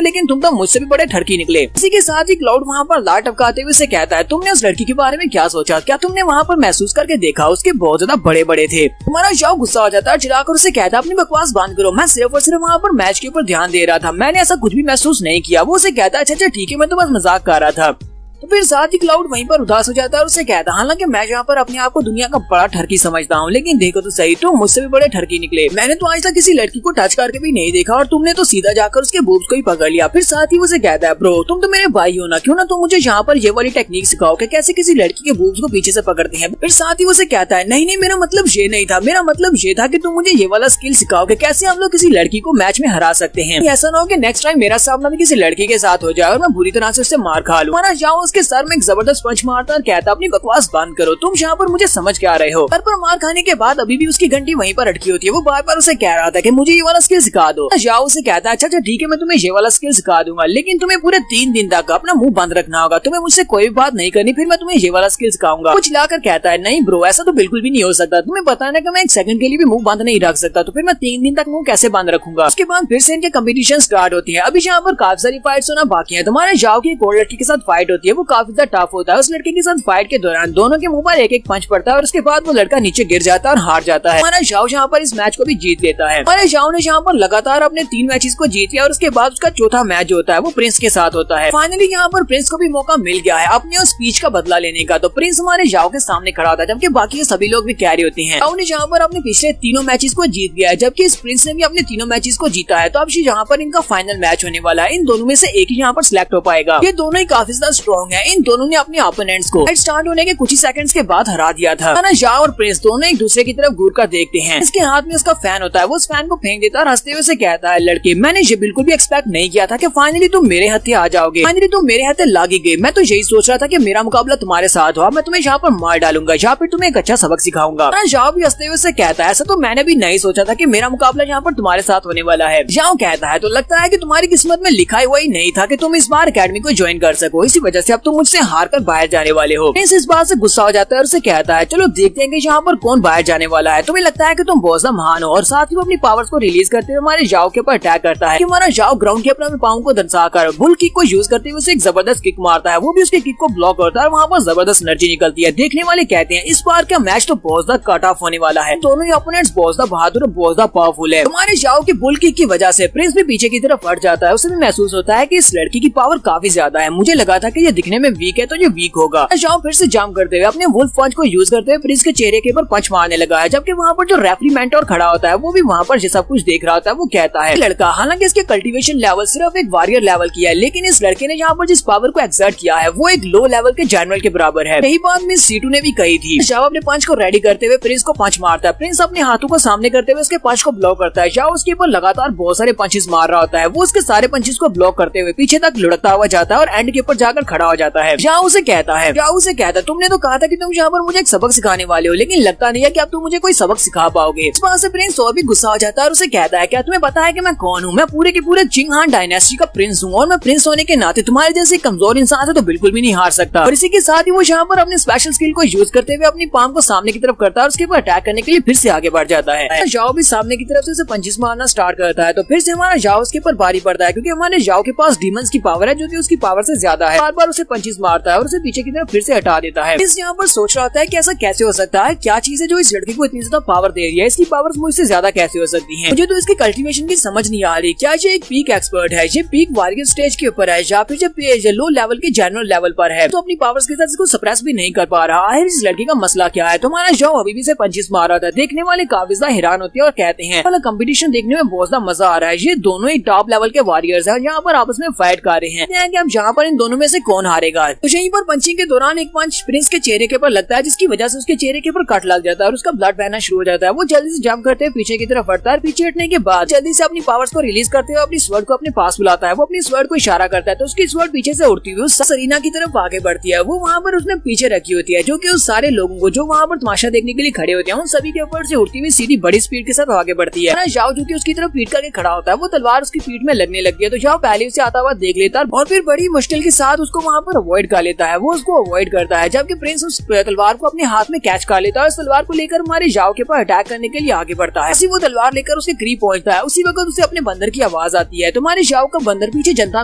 लेकिन तुम तो मुझसे भी बड़े ठरकी निकले। इसी के साथ ही क्लाउड वहाँ पर लाट टपकाते हुए उसे कहता है तुमने उस लड़की के बारे में क्या सोचा, क्या तुमने वहाँ पर महसूस करके देखा उसके बहुत ज्यादा बड़े बड़े थे। तुम्हारा शाओ गुस्सा हो जाता है, चिल्लाकर उसे कहता है अपनी बकवास बंद करो, मैं सिर्फ और सिर्फ वहाँ पर मैच के ऊपर ध्यान दे रहा था, मैंने ऐसा कुछ भी महसूस नहीं किया। वो उसे कहता है अच्छा ठीक है मैं तो बस मजाक कर रहा था। तो फिर साथ ही क्लाउड वहीं पर उदास हो जाता है और उसे कहता है हालांकि मैं यहाँ पर अपने आप को दुनिया का बड़ा ठरकी समझता हूँ, लेकिन देखो तो सही तुम मुझसे भी बड़े ठरकी निकले। मैंने तो आज तक किसी लड़की को टच करके भी नहीं देखा और तुमने तो सीधा जाकर उसके बूब्स को ही पकड़ लिया। फिर साथ ही उसे कहता है ब्रो तुम तो मेरे भाई हो ना, क्यों ना तुम मुझे यहाँ पर ये वाली टेक्निक सिखाओ कि कैसे किसी लड़की के बूब्स को पीछे से पकड़ते हैं। फिर साथ ही उसे कहता है नहीं मेरा मतलब ये नहीं था, मेरा मतलब ये था कि तुम मुझे ये वाला स्किल सिखाओ कि कैसे हम लोग किसी लड़की को मैच में हरा सकते हैं। ऐसा ना हो कि नेक्स्ट टाइम मेरा सामना भी किसी लड़की के साथ हो जाए और मैं बुरी तरह से उससे मार खा लूं। माना जाओ उसके सर में एक जबरदस्त पंच मारता और कहता अपनी बकवास बंद करो, तुम यहाँ पर मुझे समझ के आ रहे हो। सर पर मार खाने के बाद अभी भी उसकी घंटी वहीं पर अटकी होती है। वो बार बार उसे कह रहा था कि मुझे ये वाला स्किल सिखा दो। जाओ उसे कहता है अच्छा ठीक है मैं तुम्हें ये वाला स्किल सिखा दूंगा, लेकिन तुम्हें पूरे 3 दिन तक अपना मुंह बंद रखना होगा, तुम्हें मुझसे कोई बात नहीं करनी, फिर मैं तुम्हें ये वाला स्किल सिखाऊंगा। कुछ लाकर कहता है नहीं ब्रो ऐसा तो बिल्कुल भी नहीं हो सकता, तुम्हें बताना कि मैं 1 सेकंड के लिए भी मुंह बंद नहीं रख सकता, तो फिर मैं 3 दिन तक मुंह कैसे बंद रखूंगा। उसके बाद फिर से इनके कंपटीशन स्टार्ट होती है। अभी यहाँ पर काफी सारी फाइट्स होना बाकी है। तुम्हारे जाओ की एक और लड़की के साथ फाइट होती है, वो काफी ज्यादा टफ होता है। उस लड़के के साथ फाइट के दौरान दोनों के मुंह पर एक पंच पड़ता है और उसके बाद वो लड़का नीचे गिर जाता है और हार जाता है। हमारा जाओ यहाँ पर इस मैच को भी जीत लेता है। हमारे जाओ ने यहाँ पर लगातार अपने 3 मैचेस को जीत लिया और उसके बाद उसका चौथा मैच जो होता है वो प्रिंस के साथ होता है। फाइनली यहाँ पर प्रिंस को भी मौका मिल गया है अपने उस स्पीच का बदला लेने का। तो प्रिंस हमारे जाओ के सामने खड़ा होता है, जबकि बाकी के सभी लोग भी कैरी होते हैं। जाओ ने यहाँ पर अपने पिछले 3 मैचेस को जीत गया है, जबकि इस प्रिंस ने भी अपने 3 मैचेस को जीता है। तो अब यहाँ पर इनका फाइनल मैच होने वाला है। इन दोनों में से एक ही यहाँ पर सिलेक्ट हो पाएगा। ये दोनों ही काफी ज्यादा स्ट्रॉन्ग है। इन दोनों ने अपने ओपोनेंट्स को स्टार्ट होने के कुछ ही सेकंड्स के बाद हरा दिया था। जाओ और प्रिंस दोनों एक दूसरे की तरफ घूर कर देखते हैं। इसके हाथ में उसका फैन होता है, वो उस फैन को फेंक देता है और हंसते हुए से कहता है लड़के मैंने ये बिल्कुल भी एक्सपेक्ट नहीं किया था कि फाइनली तुम मेरे हाथे आ जाओगे, फाइनली तुम मेरे हाथे लागी गए। मैं तो यही सोच रहा था कि मेरा मुकाबला तुम्हारे साथ हो, मैं तुम्हें यहाँ पर मार डालूंगा या फिर तुम्हें एक अच्छा सबक सिखाऊंगा। जाओ भी हंसते हुए से कहता है ऐसा तो मैंने भी नहीं सोचा था कि मेरा मुकाबला यहाँ पर तुम्हारे साथ होने वाला है। जाओ कहता है तो लगता है कि तुम्हारी किस्मत में लिखा हुआ ही नहीं था कि तुम इस बार अकेडमी को ज्वाइन कर सको, इसी वजह से अब तुम मुझसे हार कर बाहर जाने वाले हो। इस बात से गुस्सा हो जाता है और उसे कहता है चलो देखते हैं कि यहाँ पर कौन बाहर जाने वाला है। तुम्हें लगता है कि तुम बहुत महान हो, और साथ ही वो अपनी पावर्स को रिलीज करते हुए हमारे जाओ के ऊपर अटैक करता है। हमारा जाओ ग्राउंड के अपने पाँव को दंसाकर बुल किक को यूज करते हुए उसे एक जबरदस्त किक मारता है। वो भी उसके किक को ब्लॉक करता है, वहाँ पर जबरदस्त एनर्जी निकलती है। देखने वाले कहते हैं इस बार का मैच तो बहुत ज्यादा कट ऑफ होने वाला है। दोनों ही ओपोनेंट्स बहुत ज्यादा बहादुर और बहुत ज्यादा पावरफुल है। हमारे जाओ की बुल किक की वजह से प्रिंस भी पीछे की तरफ हट जाता है। उसे भी महसूस होता है कि इस लड़की की पावर काफी ज्यादा है। मुझे लगा था कि ये दिखने में वीक है तो ये वीक होगा। जाओ फिर से जाम करते हुए अपने वुल्फ पंच को यूज करते हुए प्रिंस के चेहरे के ऊपर पंच मारने लगा है, जबकि वहाँ पर जो रेफरी मेंटोर खड़ा होता है वो भी वहाँ पर सब कुछ देख रहा होता है। वो कहता है लड़का हालांकि इसके कल्टीवेशन लेवल सिर्फ एक वॉरियर लेवल की है, लेकिन इस लड़के ने यहाँ पर जिस पावर को एक्सर्ट किया है वो एक लो लेवल के जनरल के बराबर है। यही बात मिस सीटू ने भी कही थी। जाओ अपने पंच को रेडी करते हुए प्रिंस को पंच मारता है। प्रिंस अपने हाथों को सामने करते हुए उसके पंच को ब्लॉक करता है। जाओ उसके ऊपर लगातार बहुत सारे पंचेस मार रहा होता है। वो उसके सारे पंचेस को ब्लॉक करते हुए पीछे तक लुढ़कता हुआ जाता है और एंड के ऊपर जाकर खड़ा हो जाता है। जाओ उसे कहता है तुमने तो कहा था कि तुम यहाँ पर मुझे एक सबक सिखाने वाले हो, लेकिन लगता नहीं है कि अब तुम मुझे कोई सबक सिखा पाओगे। इस बात से प्रिंस और भी गुस्सा हो जाता है और उसे कहता है क्या तुम्हें पता है कि मैं कौन हूँ? मैं पूरे के पूरे जिंग हान डायनेस्टी का प्रिंस हूँ और मैं प्रिंस होने के नाते तुम्हारे जैसे कमजोर इंसान से तो बिल्कुल भी नहीं हार सकता। और इसी के साथ ही वो यहाँ पर अपने स्पेशल स्किल को यूज करते हुए अपनी पाम को सामने की तरफ करता है और उसके ऊपर अटैक करने के लिए फिर से आगे बढ़ जाता है। जाओ भी सामने की तरफ से उसे पंचेस मारना स्टार्ट करता है। तो फिर से हमारा जाओ उसके ऊपर भारी पड़ता है क्योंकि हमारे जाओ के पास डीमंस की पावर है जो कि उसकी पावर से ज्यादा है। बार बार उसे पंचेस मारता है और उसे पीछे की तरफ फिर से हटा देता है। इस यहाँ पर सोच रहा होता है कि ऐसा कैसे हो सकता है, क्या चीज है जो इस लड़के को इतनी ज्यादा पावर दे रही है, इसकी पावर मुझसे ज्यादा कैसे हो सकती है। मुझे तो इसके कल्टीवेशन की समझ नहीं आ रही। क्या ये एक पीक एक्सपर्ट है, ये पीक वॉरियर स्टेज के ऊपर है या फिर ये लो लेवल के जनरल लेवल पर है, तो अपनी पावर्स के साथ इसको सप्रेस भी नहीं कर पा रहा। आखिर इस लड़के का मसला क्या है? तुम्हारा जाओ अभी भी से पंचेस मार रहा था। देखने वाले काफी ज्यादा हैरान होते हैं और कहते हैं वाला कंपटीशन देखने में बहुत ज्यादा मजा आ रहा है। ये दोनों ही टॉप लेवल के वॉरियर्स हैं, यहाँ पर आपस में फाइट कर रहे हैं कि अब यहाँ पर इन दोनों में से कौन हारेगा। तो यहीं पर पंचिंग के दौरान एक पंच प्रिंस के चेहरे के ऊपर लगता है जिसकी वजह से उसके चेहरे के ऊपर कट लग जाता है और उसका ब्लड बहना शुरू हो जाता है। वो जल्दी से जंप करते हुए पीछे की तरफ हटता है। पीछे हटने के बाद जल्दी से अपनी पावर्स को रिलीज करते हुए अपनी स्वर्ड को अपने पास बुलाता है। वो अपनी स्वर्ड को इशारा करता है तो उसकी स्वर्ड पीछे से उड़ती हुई उस सरीना की तरफ आगे बढ़ती है। वो वहाँ पर उसने पीछे रखी होती है जो कि उस सारे लोगों को जो वहाँ पर तमाशा देखने के लिए खड़े होते हैं उन सभी के ऊपर से उड़ती हुई सीधी बड़ी स्पीड के साथ आगे बढ़ती है। जाओ जो कि उसकी तरफ पीट करके खड़ा होता है, वो तलवार उसकी पीठ में लगने लगती है। तो जाओ पहले उसे आता हुआ देख लेता है और फिर बड़ी मुश्किल के साथ उसको वहाँ पर अवॉइड कर लेता है। वो उसको अवॉइड करता है जबकि प्रिंस उस तलवार को अपने हाथ में कैच कर लेता है और उस तलवार को लेकर हमारे जाओ के ऊपर अटैक करने के लिए आगे बढ़ता है। वो तलवार लेकर उसके करीब पहुंचता है। उसी वक्त उसे अपने बंदर की आवाज आती है। तुम्हारे जाओ का बंदर पीछे जनता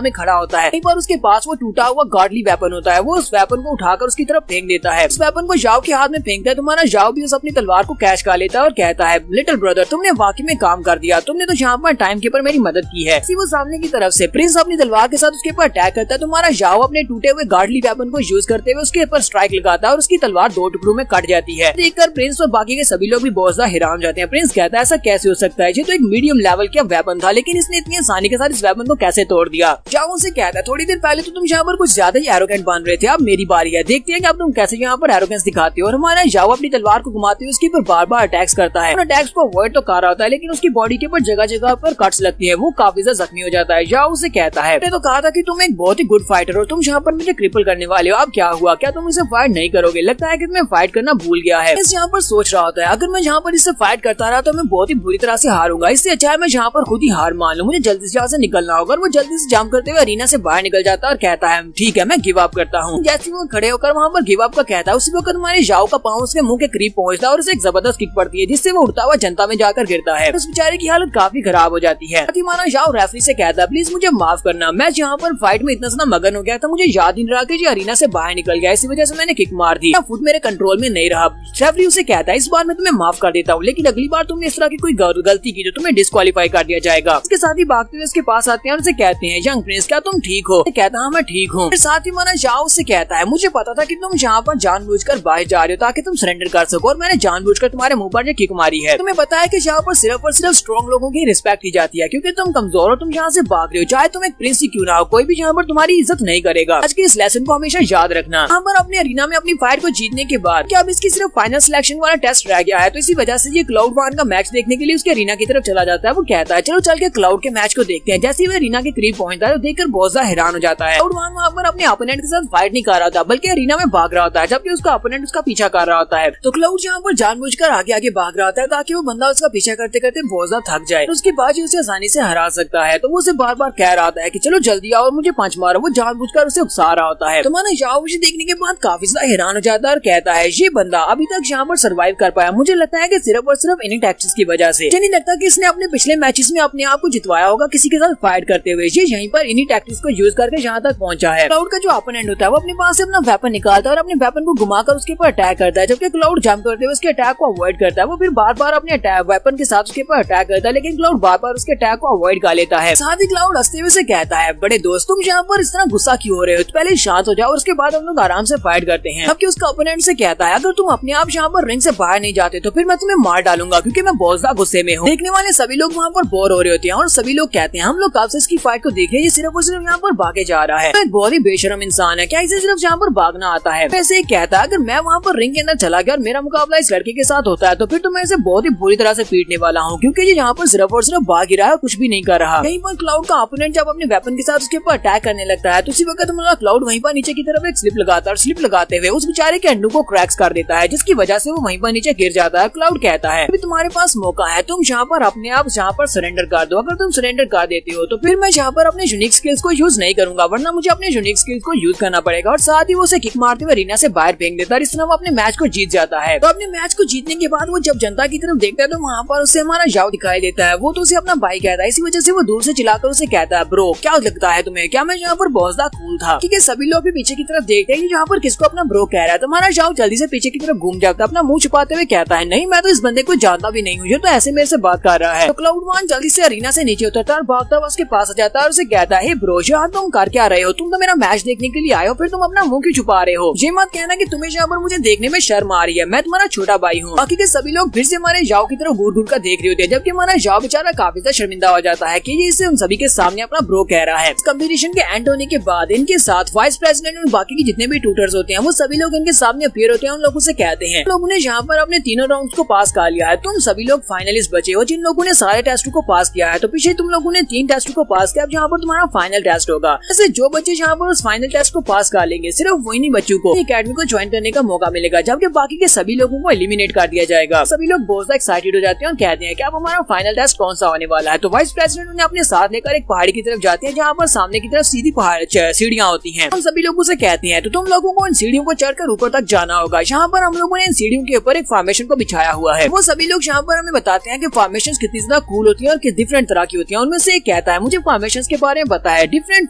में खड़ा होता है। एक बार उसके पास वो टूटा हुआ गॉडली वेपन होता है। वो उस वेपन को उठाकर उसकी तरफ फेंक देता है। उस वेपन को जाओ के हाथ में फेंकता है। तुम्हारा जाओ भी उस अपनी तलवार को कैच कर लेता है और कहता है लिटिल ब्रदर तुमने वाकई में काम कर दिया, तुमने तो यहाँ पर टाइम के ऊपर मेरी मदद की है। वो सामने की तरफ से प्रिंस अपनी तलवार के साथ उसके ऊपर अटैक करता है। तुम्हारा जाओ अपने टूटे हुए गॉडली वेपन को यूज करते हुए उसके ऊपर स्ट्राइक लगाता है और उसकी तलवार दो टुकड़ों में कट जाती है। देखकर प्रिंस और बाकी के सभी लोग भी बहुत ज्यादा हैरान जाते हैं। प्रिंस कहता है ऐसा कैसे हो सकता है, ये तो एक मीडियम लेवल का वेपन था लेकिन इसने इतनी आसानी के साथ इस वेपन को कैसे तोड़ दिया। जाओ से कहता है थोड़ी देर पहले तो तुम यहाँ पर कुछ ज्यादा ही एरोगेंट बन रहे थे, अब मेरी बारी है, देखते हैं कि अब तुम कैसे यहाँ पर एरोगेंस दिखाते हो। और हमारा जाओ अपनी तलवार को घुमाते हुए उसके ऊपर बार बार अटैक्स करता है। अटैक्स को अवॉइड तो कर रहा होता है लेकिन उसकी बॉडी के ऊपर जगह जगह पर कट्स लगती है। वो काफी ज्यादा जख्मी हो जाता है। जाओ उसे कहता है मैंने तो कहा था कि तुम एक बहुत ही गुड फाइटर हो, तुम यहाँ पर मुझे क्रिपल करने वाले हो, अब क्या हुआ, क्या तुम इसे फाइट नहीं करोगे? लगता है कि तुम्हें फाइट करना भूल गया है। इस यहाँ पर सोच रहा होता है अगर मैं यहाँ पर इससे फाइट करता रहा तो मैं बहुत ही बुरी तरह से हारूंगा, इससे अच्छा है मैं यहाँ पर खुद ही हार मान लूं, मुझे जल्दी से यहाँ से निकलना होगा। वो जल्दी से जंप करते हुए अरीना से बाहर निकल जाता है और कहता है ठीक है मैं गिव अप करता हूँ। जैसे वो खड़े होकर वहाँ पर गिव अप का कहता है उसी वक्त हमारे जाओ का पाँव उसके मुंह के करीब पहुंचता है और उसे एक जबरदस्त किक पड़ती है जिससे वो उड़ता हुआ जनता में जाकर गिरता है। उस बेचारे की हालत काफी खराब हो जाती है। हमारा जाओ रेफरी से कहता है प्लीज मुझे माफ करना, मैं यहाँ पर फाइट में इतना ज्यादा मगन हो गया था मुझे याद नहीं रहा कि ये अरीना से बाहर निकल गया, इसी वजह से मैंने किक मार दी, खुद मेरे कंट्रोल में नहीं रहा। रेफरी उसे कहता है इस बार मैं तुम्हें माफ कर देता हूँ लेकिन अगली बार तुमने इस तरह की कोई गलती की तो तुम्हें डिस्क्वालीफाई कर दिया जाएगा। इसके साथ ही भागते हुए उसके पास आते हैं और उसे कहते हैं यंग प्रिंस क्या तुम ठीक हो? कहता है मैं ठीक हूँ। साथ ही माना जाओ उससे कहता है मुझे पता था कि तुम यहाँ पर जानबूझकर बाहर जा रहे हो ताकि तुम सरेंडर कर सको और मैंने जानबूझकर तुम्हारे मुंह पर किक मारी है। तुम्हें पता है कि यहाँ पर सिर्फ और सिर्फ स्ट्रॉन्ग लोगों की रिस्पेक्ट की जाती है क्योंकि तुम कमजोर हो, तुम यहाँ से भाग रहे हो, चाहे तुम एक प्रिंस ही क्यों ना हो, कोई भी यहाँ पर तुम्हारी इज्जत नहीं करेगा। आज के इस लेसन को हमेशा याद रखना। यहाँ पर अपने अरीना में अपनी फाइट को जीतने के बाद क्या अब इसकी सिर्फ फाइनल सिलेक्शन वाला टेस्ट रह गया है, तो इसी वजह से ये क्लाउड वन का मैच देखने के लिए उसके अरीना की तरफ चला जाता है। वो कहता है चलो चल के क्लाउड के मैच को देखते हैं। जैसे ही वो अरीना के करीब पहुंचता है तो देखकर बहुत ज्यादा हैरान हो जाता है। क्लाउड वन वहाँ पर अपने ओपोनेंट के साथ फाइट नहीं कर रहा था बल्कि अरीना में भाग रहा होता है जबकि उसका ओपोनेंट उसका पीछा कर रहा होता है। तो क्लाउड यहाँ पर जानबूझकर आगे आगे भाग रहा होता है ताकि वो बंदा उसका पीछा करते करते बहुत ज्यादा थक जाए, तो उसके बाद उसे आसानी से हरा सकता है। तो वो उसे बार बार कह रहा है कि चलो जल्दी आओ और मुझे पंच मारो। वो जानबूझकर उसे उकसा रहा होता है। तो माना जाओ उसे देखने के बाद काफी ज्यादा हैरान हो जाता है और कहता है ये बंदा अभी तक यहाँ पर सर्वाइव कर पाया, मुझे लगता है कि सिर्फ और सिर्फ इन्हीं टैक्टिक्स की वजह से। नहीं लगता कि इसने अपने पिछले मैचेस में अपने आप को जितवाया होगा किसी के साथ फाइट करते हुए। ये यहीं पर इन्हीं टैक्टिक्स को यूज करके यहाँ तक पहुंचा है। क्लाउड का जो ओपोनेंट होता है वो अपने पास से अपना वेपन निकालता है और अपने वेपन को घुमाकर उसके ऊपर अटैक करता है, जबकि क्लाउड जंप करते हुए उसके अटैक को अवॉइड करता है। वो फिर बार बार अपने वेपन के साथ उसके ऊपर अटैक करता है लेकिन क्लाउड बार बार उसके अटैक को अवॉइड कर लेता है। साथ ही क्लाउड हंसते हुए से कहता है बड़े दोस्त तुम यहाँ पर इस तरह गुस्सा क्यों हो रहे हो, पहले शांत हो जाओ और उसके बाद हम लोग आराम से फाइट करते हैं। जबकि उसका ओपोनेंट से कहता है अगर तुम अपने आप यहाँ पर रिंग से बाहर नहीं जाते तो फिर मैं तुम्हें मार डालूंगा क्योंकि मैं बहुत ज्यादा गुस्से में हूँ। देखने वाले सभी लोग वहाँ पर बोर हो रहे होते हैं और सभी लोग कहते हैं हम लोग कब से इसकी फाइट को देख रहे हैं, ये सिर्फ और सिर्फ यहाँ पर भागे जा रहा है, तो एक बहुत ही बेशरम इंसान है, क्या इसे सिर्फ यहाँ पर भागना आता है? वैसे कहता है अगर मैं वहाँ पर रिंग के अंदर चला गया और मेरा मुकाबला इस लड़के के साथ होता है तो फिर तो मैं इसे बहुत ही बुरी तरह से पीटने वाला हूँ क्योंकि ये यहाँ पर सिर्फ और सिर्फ भाग ही रहा है, कुछ भी नहीं कर रहा। कहीं पर क्लाउड का ओपोनेंट जब अपने वेपन के साथ उसके ऊपर अटैक करने लगता है तो उसी वक्त हमारा क्लाउड वहीं पर नीचे की तरफ एक स्लिप लगाता है और स्लिप लगाते हुए उस बेचारे के अंडू को क्रैक्स कर देता है, जिसकी वजह से वो वहीं पर नीचे गिर जाता है। क्लाउड कहता है अभी तुम्हारे पास मौका है, तुम यहाँ पर अपने आप यहाँ पर सरेंडर कर दो। अगर तुम सरेंडर कर देते हो तो फिर मैं यहाँ पर अपने यूनिक स्किल्स को यूज नहीं करूंगा, वरना मुझे अपने यूनिक स्किल्स को यूज करना पड़ेगा। और साथ ही वो उसे किक मारते हुए रीना से बाहर फेंक देता है। इस तरह वो अपने मैच को जीत जाता है। तो अपने मैच को जीतने के बाद वो जब जनता की तरफ देखता है तो वहाँ पर उसे हमारा जाओ दिखाई देता है। वो तो उसे अपना भाई कहता है, इसी वजह से वो दूर से चिल्लाकर उसे कहता है ब्रो क्या लगता है तुम्हें, क्या मैं यहाँ पर बहुत ज्यादा कूल था। क्योंकि सभी लोग भी पीछे की तरफ देखते हैं यहाँ पर किसको अपना ब्रो कह रहा है। तो हमारा जाओ जल्दी से पीछे की तरफ घूम जाता है, अपना मुंह छुपाते हुए कहता है नहीं मैं तो इस बंदे को जानता भी नहीं हूँ, ये तो ऐसे मेरे से बात कर रहा है। तो क्लाउड वन जल्दी से अरीना से नीचे उतरता है और भागता हुआ उसके पास आ जाता है और उसे कहता है ब्रो यार तुम कर क्या रहे हो, तुम तो मेरा मैच देखने के लिए आए हो, फिर तुम अपना मुंह क्यों छुपा रहे हो। ये मत कहना कि तुम्हें यहाँ पर मुझे देखने में शर्म आ रही है, मैं तुम्हारा छोटा भाई हूँ। बाकी के सभी लोग फिर से हमारे जाओ की तरफ घूर घूर कर देख रहे होते हैं, जबकि हमारा जाओ बेचारा काफी ज्यादा शर्मिंदा हो जाता है कि ये इसे उन सभी के सामने अपना ब्रो कह रहा है। कंपटीशन के एंड होने के बाद इनके साथ वाइस प्रेसिडेंट और बाकी के जितने भी ट्यूटर्स होते हैं वो सभी लोग इनके सामने अपीयर होते हैं। उन लोगों से कहते हैं लोगों ने यहाँ पर अपने तीनों राउंड को पास कर लिया है, तुम सभी लोग फाइनलिस्ट बचे हो जिन लोगों ने सारे टेस्ट को पास किया है। तो पीछे तुम लोगों ने 3 टेस्ट को पास किया, अब यहाँ पर तुम्हारा फाइनल टेस्ट होगा। ऐसे जो बच्चे यहाँ पर उस फाइनल टेस्ट को पास कर लेंगे सिर्फ वही नहीं बच्चों को एकेडमी को ज्वाइन करने का मौका मिलेगा, जबकि बाकी के सभी लोगों को एलिमिनेट कर दिया जाएगा। सभी लोग बहुत ज्यादा एक्साइटेड हो जाते हैं और कहते हैं कि अब हमारा फाइनल टेस्ट कौन सा होने वाला है। तो वाइस प्रेसिडेंट उन्हें अपने साथ लेकर एक पहाड़ी की तरफ जाते हैं, जहाँ पर सामने की तरफ सीधी पहाड़ सीढ़ियाँ होती हैं। हम सभी लोगों से कहते हैं तो तुम लोगों को इन सीढ़ियों को चढ़कर ऊपर तक जाना होगा। यहाँ पर हम लोगों ने इन सीढ़ियों के ऊपर एक फॉर्मेशन को बिछाया हुआ है। वो सभी लोग यहाँ पर हमें बताते हैं कि फॉर्मेशंस कितनी ज्यादा कूल होती है और किस डिफरेंट तरह की होती है। उनमें से एक कहता है मुझे फॉर्मेशंस के बारे में पता है, डिफरेंट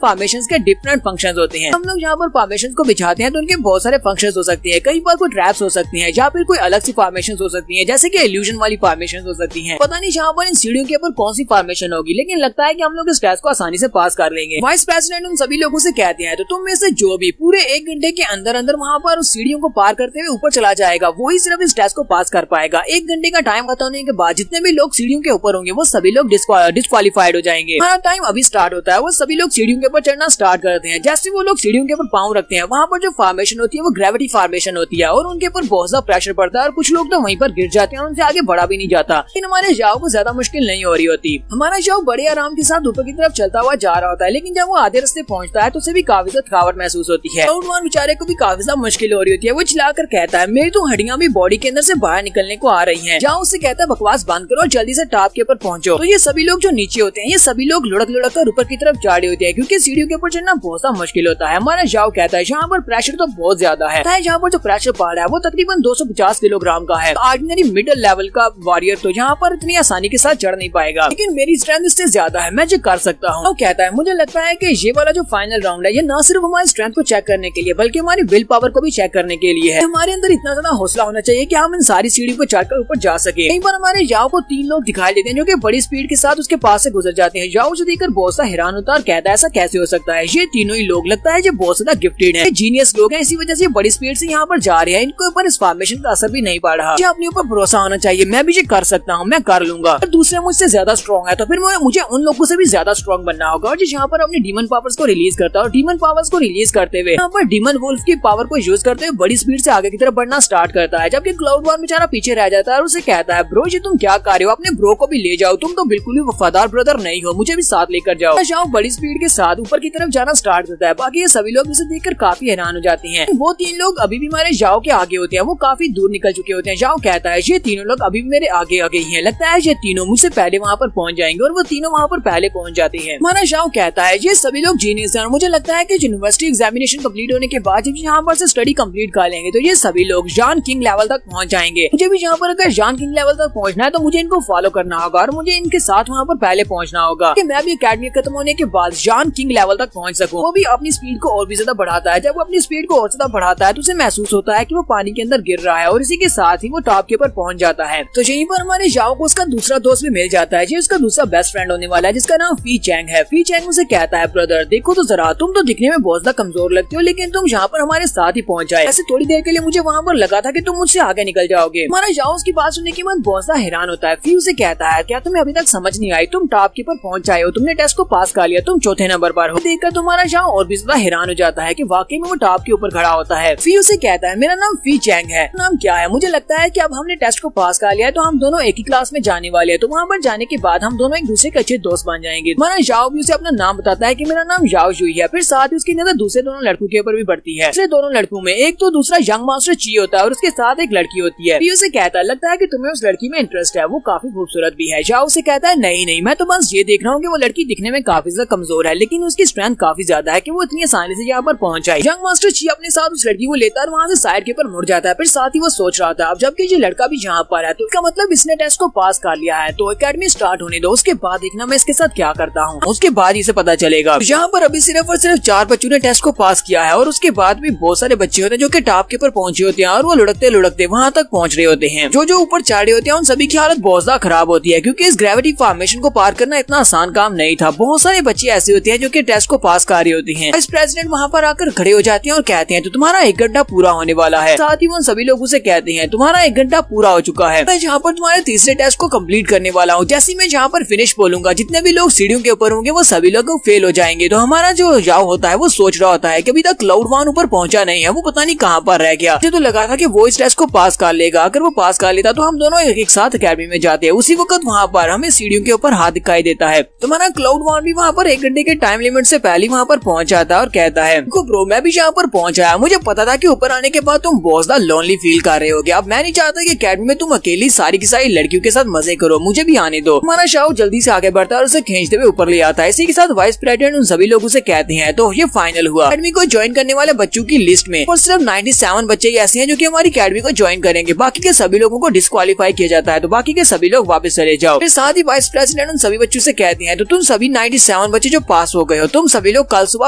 फॉर्मेशंस के डिफरेंट फंक्शंस होते हैं। हम लोग यहाँ पर फॉर्मेशंस को बिछाते हैं तो उनके बहुत सारे फंक्शंस हो सकते हैं, कई बार कोई ट्रैप्स हो सकती हैं या फिर कोई अलग सी फॉर्मेशंस हो सकती हैं, जैसे कि इल्यूजन वाली फॉर्मेशंस हो सकती हैं। पता नहीं यहाँ पर इन सीढ़ियों के ऊपर कौन सी फॉर्मेशन होगी, लेकिन लगता है कि हम लोग इस टेस्ट को आसानी से पास कर लेंगे। वाइस प्रेसिडेंट उन सभी लोगों से कहते हैं तो तुम में से जो भी पूरे 1 घंटे के अंदर अंदर वहाँ पर उस सीढ़ियों को पार करते हुए ऊपर चला जाएगा वही सिर्फ इस टेस्ट को पास कर पाएगा। 1 घंटे का टाइम खत्म होने के बाद जितने भी लोग सीढ़ियों के ऊपर होंगे वो सभी लोग डिस्क्वालीफाइड हो जाएंगे। हमारा टाइम अभी स्टार्ट होता है, वो सभी लोग सीढ़ियों के ऊपर चढ़ना स्टार्ट करते हैं। जैसे वो लोग सीढ़ियों के ऊपर पाँव रखते हैं वहाँ पर जो फॉर्मेशन होती है वो ग्रेविटी फॉर्मेशन होती है और उनके ऊपर बहुत ज्यादा प्रेशर पड़ता है और कुछ लोग तो वहीं पर गिर जाते हैं और उनसे आगे बढ़ा भी नहीं जाता। लेकिन हमारे जाओ को ज्यादा मुश्किल नहीं हो रही होती। हमारा जाओ बड़े आराम के साथ ऊपर की तरफ चलता हुआ जा रहा होता है, लेकिन जब वो आधे रास्ते पहुंचता है तो उसे भी काफी ज्यादा थकावट महसूस होती है। क्लाउड बेचारे को भी काफी ज्यादा मुश्किल हो रही होती है। वो चिल्लाकर कहता है मेरी तो हड्डियां भी बॉडी के अंदर से बाहर निकलने को आ रही हैं। जाओ उससे कहता है बकवास बंद करो और जल्दी से टॉप के ऊपर पहुंचो। तो ये सभी लोग जो नीचे होते हैं ये सभी लोग लुढ़क लुढ़क कर ऊपर की तरफ जा रहे होते हैं, क्योंकि सीढ़ियों के ऊपर चढ़ना बहुत सा मुश्किल होता है। हमारा जाओ कहता है यहाँ पर प्रेशर तो बहुत ज्यादा है, यहाँ पर जो प्रेशर पड़ रहा है वो तकरीबन 250 किलोग्राम का है। ऑर्डिनरी मिडिल लेवल का वॉरियर तो यहाँ पर इतनी आसानी के साथ चढ़ नहीं पाएगा, लेकिन मेरी स्ट्रेंथ इससे ज्यादा है, मैं जो कर सकता हूँ। कहता है मुझे लगता है कि ये वाला जो फाइनल राउंड है ये न सिर्फ हमारी स्ट्रेंथ को चेक करने के लिए बल्कि हमारी विल पावर को भी चेक करने के लिए है। हमारे अंदर इतना ज्यादा हौसला होना चाहिए कि हम इन सारी सीढ़ियों को चढ़कर ऊपर जा सके। कई बार हमारे जाओ को 3 लोग दिखाई देते हैं जो कि बड़ी स्पीड के साथ उसके पास से गुजर जाते हैं। जाओ उसे देखकर बहुत सा हैरान होता है और कहता है ऐसा कैसे हो सकता है, ये तीनों ही लोग लगता है ये बहुत ज्यादा गिफ्टेड है, जीनियस लोग हैं, इसी वजह से बड़ी स्पीड से यहाँ पर जा रहे हैं, इनको ऊपर इस फॉर्मेशन का असर भी नहीं पड़ रहा। मुझे अपने ऊपर भरोसा होना चाहिए, मैं भी ये कर सकता हूँ, मैं कर लूंगा। अगर दूसरे मुझसे ज्यादा स्ट्रॉन्ग है तो फिर मुझे उन लोगों से भी ज्यादा स्ट्रॉन्ग बनना होगा। और यहाँ पर अपनी डीमन पावर्स को रिलीज करता है और डीमन पावर्स को रिलीज करते हुए यहाँ पर डीमन वुल्फ की पावर को यूज करते हुए बड़ी स्पीड से आगे की तरफ बढ़ना स्टार्ट करता है, जबकि क्लाउड वन बेचारा पीछे रह जाता है और उसे कहता है ब्रो ये तुम क्या कर रहे हो, अपने ब्रो को भी ले जाओ, तुम तो बिल्कुल भी वफादार ब्रदर नहीं हो, मुझे भी साथ लेकर जाओ। जाओ बड़ी स्पीड के साथ ऊपर की तरफ जाना स्टार्ट करता है। बाकी ये सभी लोग इसे देखकर काफी हैरान हो जाते हैं। वो 3 लोग अभी भी हमारे जाओ के आगे होते हैं, वो काफी दूर निकल चुके होते हैं। जाओ कहता है ये तीनों लोग अभी भी मेरे आगे आगे ही हैं, लगता है ये तीनों मुझसे पहले वहाँ पर पहुँच जाएंगे और वो तीनों वहाँ पर पहले पहुँच जाते हैं। हमारा जाओ कहता है ये सभी लोग जीनियस हैं, मुझे लगता है कि यूनिवर्सिटी एग्जामिनेशन कंप्लीट होने के बाद जब यहाँ पर से स्टडी कंप्लीट कर लेंगे तो ये सभी लोग जॉन किंग लेवल तक पहुँच जाएंगे। मुझे भी यहाँ पर अगर जॉन किंग लेवल तक पहुँचना है तो मुझे इनको फॉलो करना होगा और मुझे इनके साथ वहाँ पर पहले पहुँचना होगा कि मैं भी एकेडमी खत्म होने के बाद जॉन किंग लेवल तक पहुँच सकूं। वो भी अपनी स्पीड को और भी ज्यादा बढ़ाता है। जब वो अपनी स्पीड को और ज्यादा बढ़ाता है तो उसे महसूस होता है कि वो पानी के अंदर गिर रहा है और इसी के साथ ही वो टॉप के ऊपर पहुँच जाता है। तो यहीं पर हमारे जाओ को उसका दूसरा दोस्त भी मिल जाता है, जो उसका दूसरा बेस्ट फ्रेंड होने वाला है, जिसका नाम फी चैंग है। फी चैंग उसे कहता है ब्रदर देखो तो जरा, तुम तो दिखने में बहुत ज्यादा कमजोर लगते हो, लेकिन तुम यहाँ पर हमारे साथ ही पहुँच जाए। ऐसे थोड़ी देर के लिए मुझे वहाँ पर लगा था कि तुम मुझसे आगे निकल जाओगे। हमारा जाओ उसकी बात सुनने के बाद बहुत ज्यादा हैरान होता है। फी उसे कहता है क्या तुम्हें अभी तक समझ नहीं आई, तुम टॉप के ऊपर पहुँच जाए हो, तुमने टेस्ट को पास कर लिया, तुम चौथे नंबर पर हो। देखकर तुम्हारा जाओ और भी ज्यादा हैरान हो जाता है कि वाकई में वो टॉप के ऊपर खड़ा होता है। फी उसे कहता है मेरा नाम फी चैंग है। नाम क्या है? मुझे लगता है कि अब हमने टेस्ट को पास कर लिया है तो हम दोनों एक ही क्लास में जाने वाले हैं, तो वहाँ पर जाने के बाद हम दोनों एक दूसरे के अच्छे दोस्त बन जाएंगे। हमारा जाओ भी उसे अपना नाम बताता है कि मेरा नाम जाओ जुई है। फिर साथ ही ही उसकी नजर दूसरे दोनों लड़कों के ऊपर भी पड़ती है। दूसरे दोनों लड़कों में एक तो दूसरा यंग मास्टर ची होता है और उसके साथ एक लड़की होती है। उसे कहता है लगता है कि तुम्हें उस लड़की में इंटरेस्ट है, वो काफी खूबसूरत भी है। जाओ उसे कहता है नहीं, मैं तो बस ये देख रहा हूँ कि वो लड़की दिखने में काफी ज्यादा कमजोर है, लेकिन उसकी स्ट्रेंथ काफी ज्यादा है कि वो इतनी आसानी से यहाँ पर पहुंच जाए। यंग मास्टर ची अपने साथ उस लड़की को लेता है और वहाँ से साइड के ऊपर मुड़ जाता है। फिर साथ ही वो सोच रहा था अब जबकि ये लड़का भी यहाँ पर है तो इसका मतलब इसने टेस्ट को पास कर लिया है, तो एकेडमी स्टार्ट होने दो, उसके बाद देखना मैं इसके साथ क्या करता हूँ, उसके बाद इसे पता चलेगा। यहाँ पर अभी सिर्फ और सिर्फ 4 बच्चों ने टेस्ट को पास किया है और उसके बाद भी बहुत सारे बच्चे होते हैं जो कि टॉप के ऊपर पहुंचे होते हैं और वो लुढ़कते लुढ़कते वहाँ तक पहुँच रहे होते हैं। जो ऊपर चढ़े होते हैं उन सभी की हालत बहुत ज्यादा खराब होती है क्योंकि इस ग्रेविटी फॉर्मेशन को पार करना इतना आसान काम नहीं था। बहुत सारे बच्चे ऐसे होते हैं जो कि टेस्ट को पास कर रहे होते हैं। वाइस प्रेसिडेंट वहाँ पर आकर खड़े हो जाते हैं और कहते हैं तो तुम्हारा 1 घंटा पूरा होने वाला है। साथ ही वो सभी लोगों से कहते हैं तुम्हारा 1 घंटा पूरा हो चुका है, मैं जहाँ पर तुम्हारे तीसरे टेस्ट को कम्प्लीट करने वाला हूँ। जैसे मैं जहाँ पर फिनिश बोलूंगा जितने भी लोग सीढ़ियों के ऊपर होंगे वो सभी लोग फेल हो जाएंगे। तो हमारा जो जाओ होता है वो सोच रहा होता है कि अभी तक क्लाउड वन ऊपर पहुंचा नहीं है, वो पता नहीं कहाँ पर रह गया। मुझे तो लगा था कि वो इस टेस्ट को पास कर लेगा, अगर वो पास कर लेता तो हम दोनों एक साथ अकेडमी में जाते हैं। उसी वक्त वहाँ पर हमें सीढ़ियों के ऊपर हाथ दिखाई देता है। तुम्हारा क्लाउड वन भी वहाँ पर 1 घंटे के टाइम लिमिट से पहले वहाँ पर पहुंच जाता है और कहता है ब्रो मैं भी यहाँ पर पहुंचा, मुझे पता था कि ऊपर आने के बाद तुम बहुत ज्यादा लोनली फील कर रहे होगे। अब मैं नहीं चाहता कि अकेडमी में तुम अकेली सारी की सारी लड़कियों के साथ मजे करो, मुझे भी आने दो। हमारा शाह जल्दी से आगे बढ़ता है और उसे खींचते हुए ऊपर ले आता है। इसी के साथ वाइस प्रेसिडेंट उन सभी लोगों से कहते हैं तो ये फाइनल हुआ, अकेडमी को ज्वाइन करने वाले बच्चों की लिस्ट में और सिर्फ 97 बच्चे ऐसे हैं जो कि हमारी अकेडमी को ज्वाइन करेंगे, बाकी के सभी लोगों को डिस्क्वालीफाई किया जाता है, तो बाकी के सभी लोग वापस चले जाओ। फिर साथ ही वाइस प्रेसिडेंट उन सभी बच्चों से कहते हैं तो तुम सभी 97 बच्चे जो पास हो गए हो तुम सभी लोग कल सुबह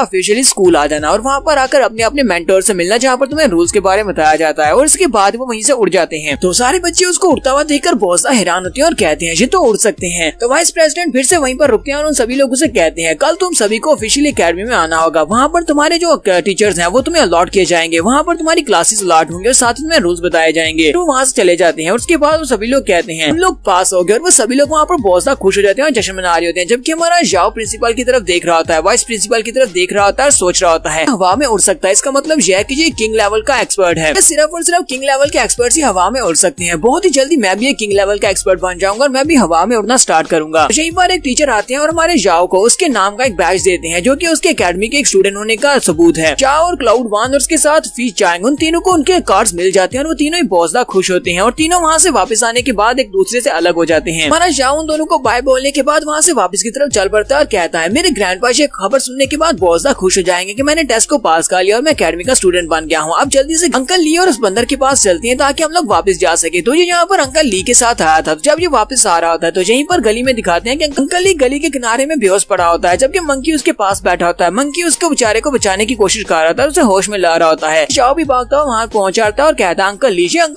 ऑफिशियली स्कूल आ जाना और वहाँ पर आकर अपने अपने मेंटर से मिलना जहाँ पर तुम्हें रूल्स के बारे में बताया जाता है। और इसके बाद वो वहीं से उड़ जाते हैं। तो सारे बच्चे उसको उड़ता हुआ देखकर बहुत ज्यादा हैरान होते हैं और कहते हैं ये तो उड़ सकते हैं। तो वाइस प्रेसिडेंट फिर से वहीं पर रुकते हैं और उन सभी लोगों से कहते हैं कल तुम सभी को ऑफिशियली अकेडमी में आना होगा, वहाँ पर तुम्हारे जो टीचर्स हैं वो तुम्हें अलॉट किए जाएंगे, वहाँ पर तुम्हारी क्लासेस अलॉट होंगे और साथ ही तुम्हें रूल्स बताए जाएंगे। तो वहाँ से चले जाते हैं। उसके बाद वो सभी लोग कहते हैं हम लोग पास हो गए और वो सभी लोग वहाँ पर बहुत ज्यादा खुश हो जाते हैं और जश्न मना रहे होते हैं। जबकि हमारा जाओ प्रिंसिपल की तरफ देख रहा होता है, वाइस प्रिंसिपल की तरफ देख रहा होता है और सोच रहा होता है हवा में उड़ सकता है, इसका मतलब यह है कि ये किंग लेवल का एक्सपर्ट है। सिर्फ और सिर्फ किंग लेवल के एक्सपर्ट ही हवा में उड़ सकते हैं, बहुत ही जल्दी मैं भी एक किंग लेवल का एक्सपर्ट बन जाऊंगा और मैं भी हवा में उड़ना स्टार्ट करूंगा। यहीं पर एक टीचर आते हैं और हमारे जाओ को उसके नाम का एक बैज देते हैं जो कि उसके एकेडमी के एक स्टूडेंट होने का सबूत है। जाओ और क्लाउड वन और उसके साथ फीस चांग उन तीनों को उनके कार्ड्स मिल जाते हैं और वो तीनों ही बहुत ज्यादा खुश होते हैं और तीनों वहाँ से वापस आने के बाद एक दूसरे से अलग हो जाते हैं। हमारा जाओ उन दोनों को बाय बोलने के बाद वहाँ से वापस की तरफ चल पड़ता है और कहता है मेरे ग्रैंडपा ये खबर सुनने के बाद बहुत ज्यादा खुश हो जाएंगे कि मैंने टेस्ट को पास कर लिया और मैं एकेडमी का स्टूडेंट बन गया हूँ। अब जल्दी से अंकल ली और उस बंदर के पास चलती है ताकि हम लोग वापस जा सके। तो ये यहाँ पर अंकल ली के साथ आया था। जब ये वापस आ रहा होता है तो यहीं पर गली में दिखाते हैं कि अंकल ली गली के किनारे में बेहोश पड़ा होता है, जबकि मंकी उसके पास बैठा होता है। मंकी उसको बेचारे को बचाने की कोशिश कर रहा था, उसे होश में ला रहा होता है। जाओ भी भागता हुआ वहाँ पहुँचाता है और कहता है अंकल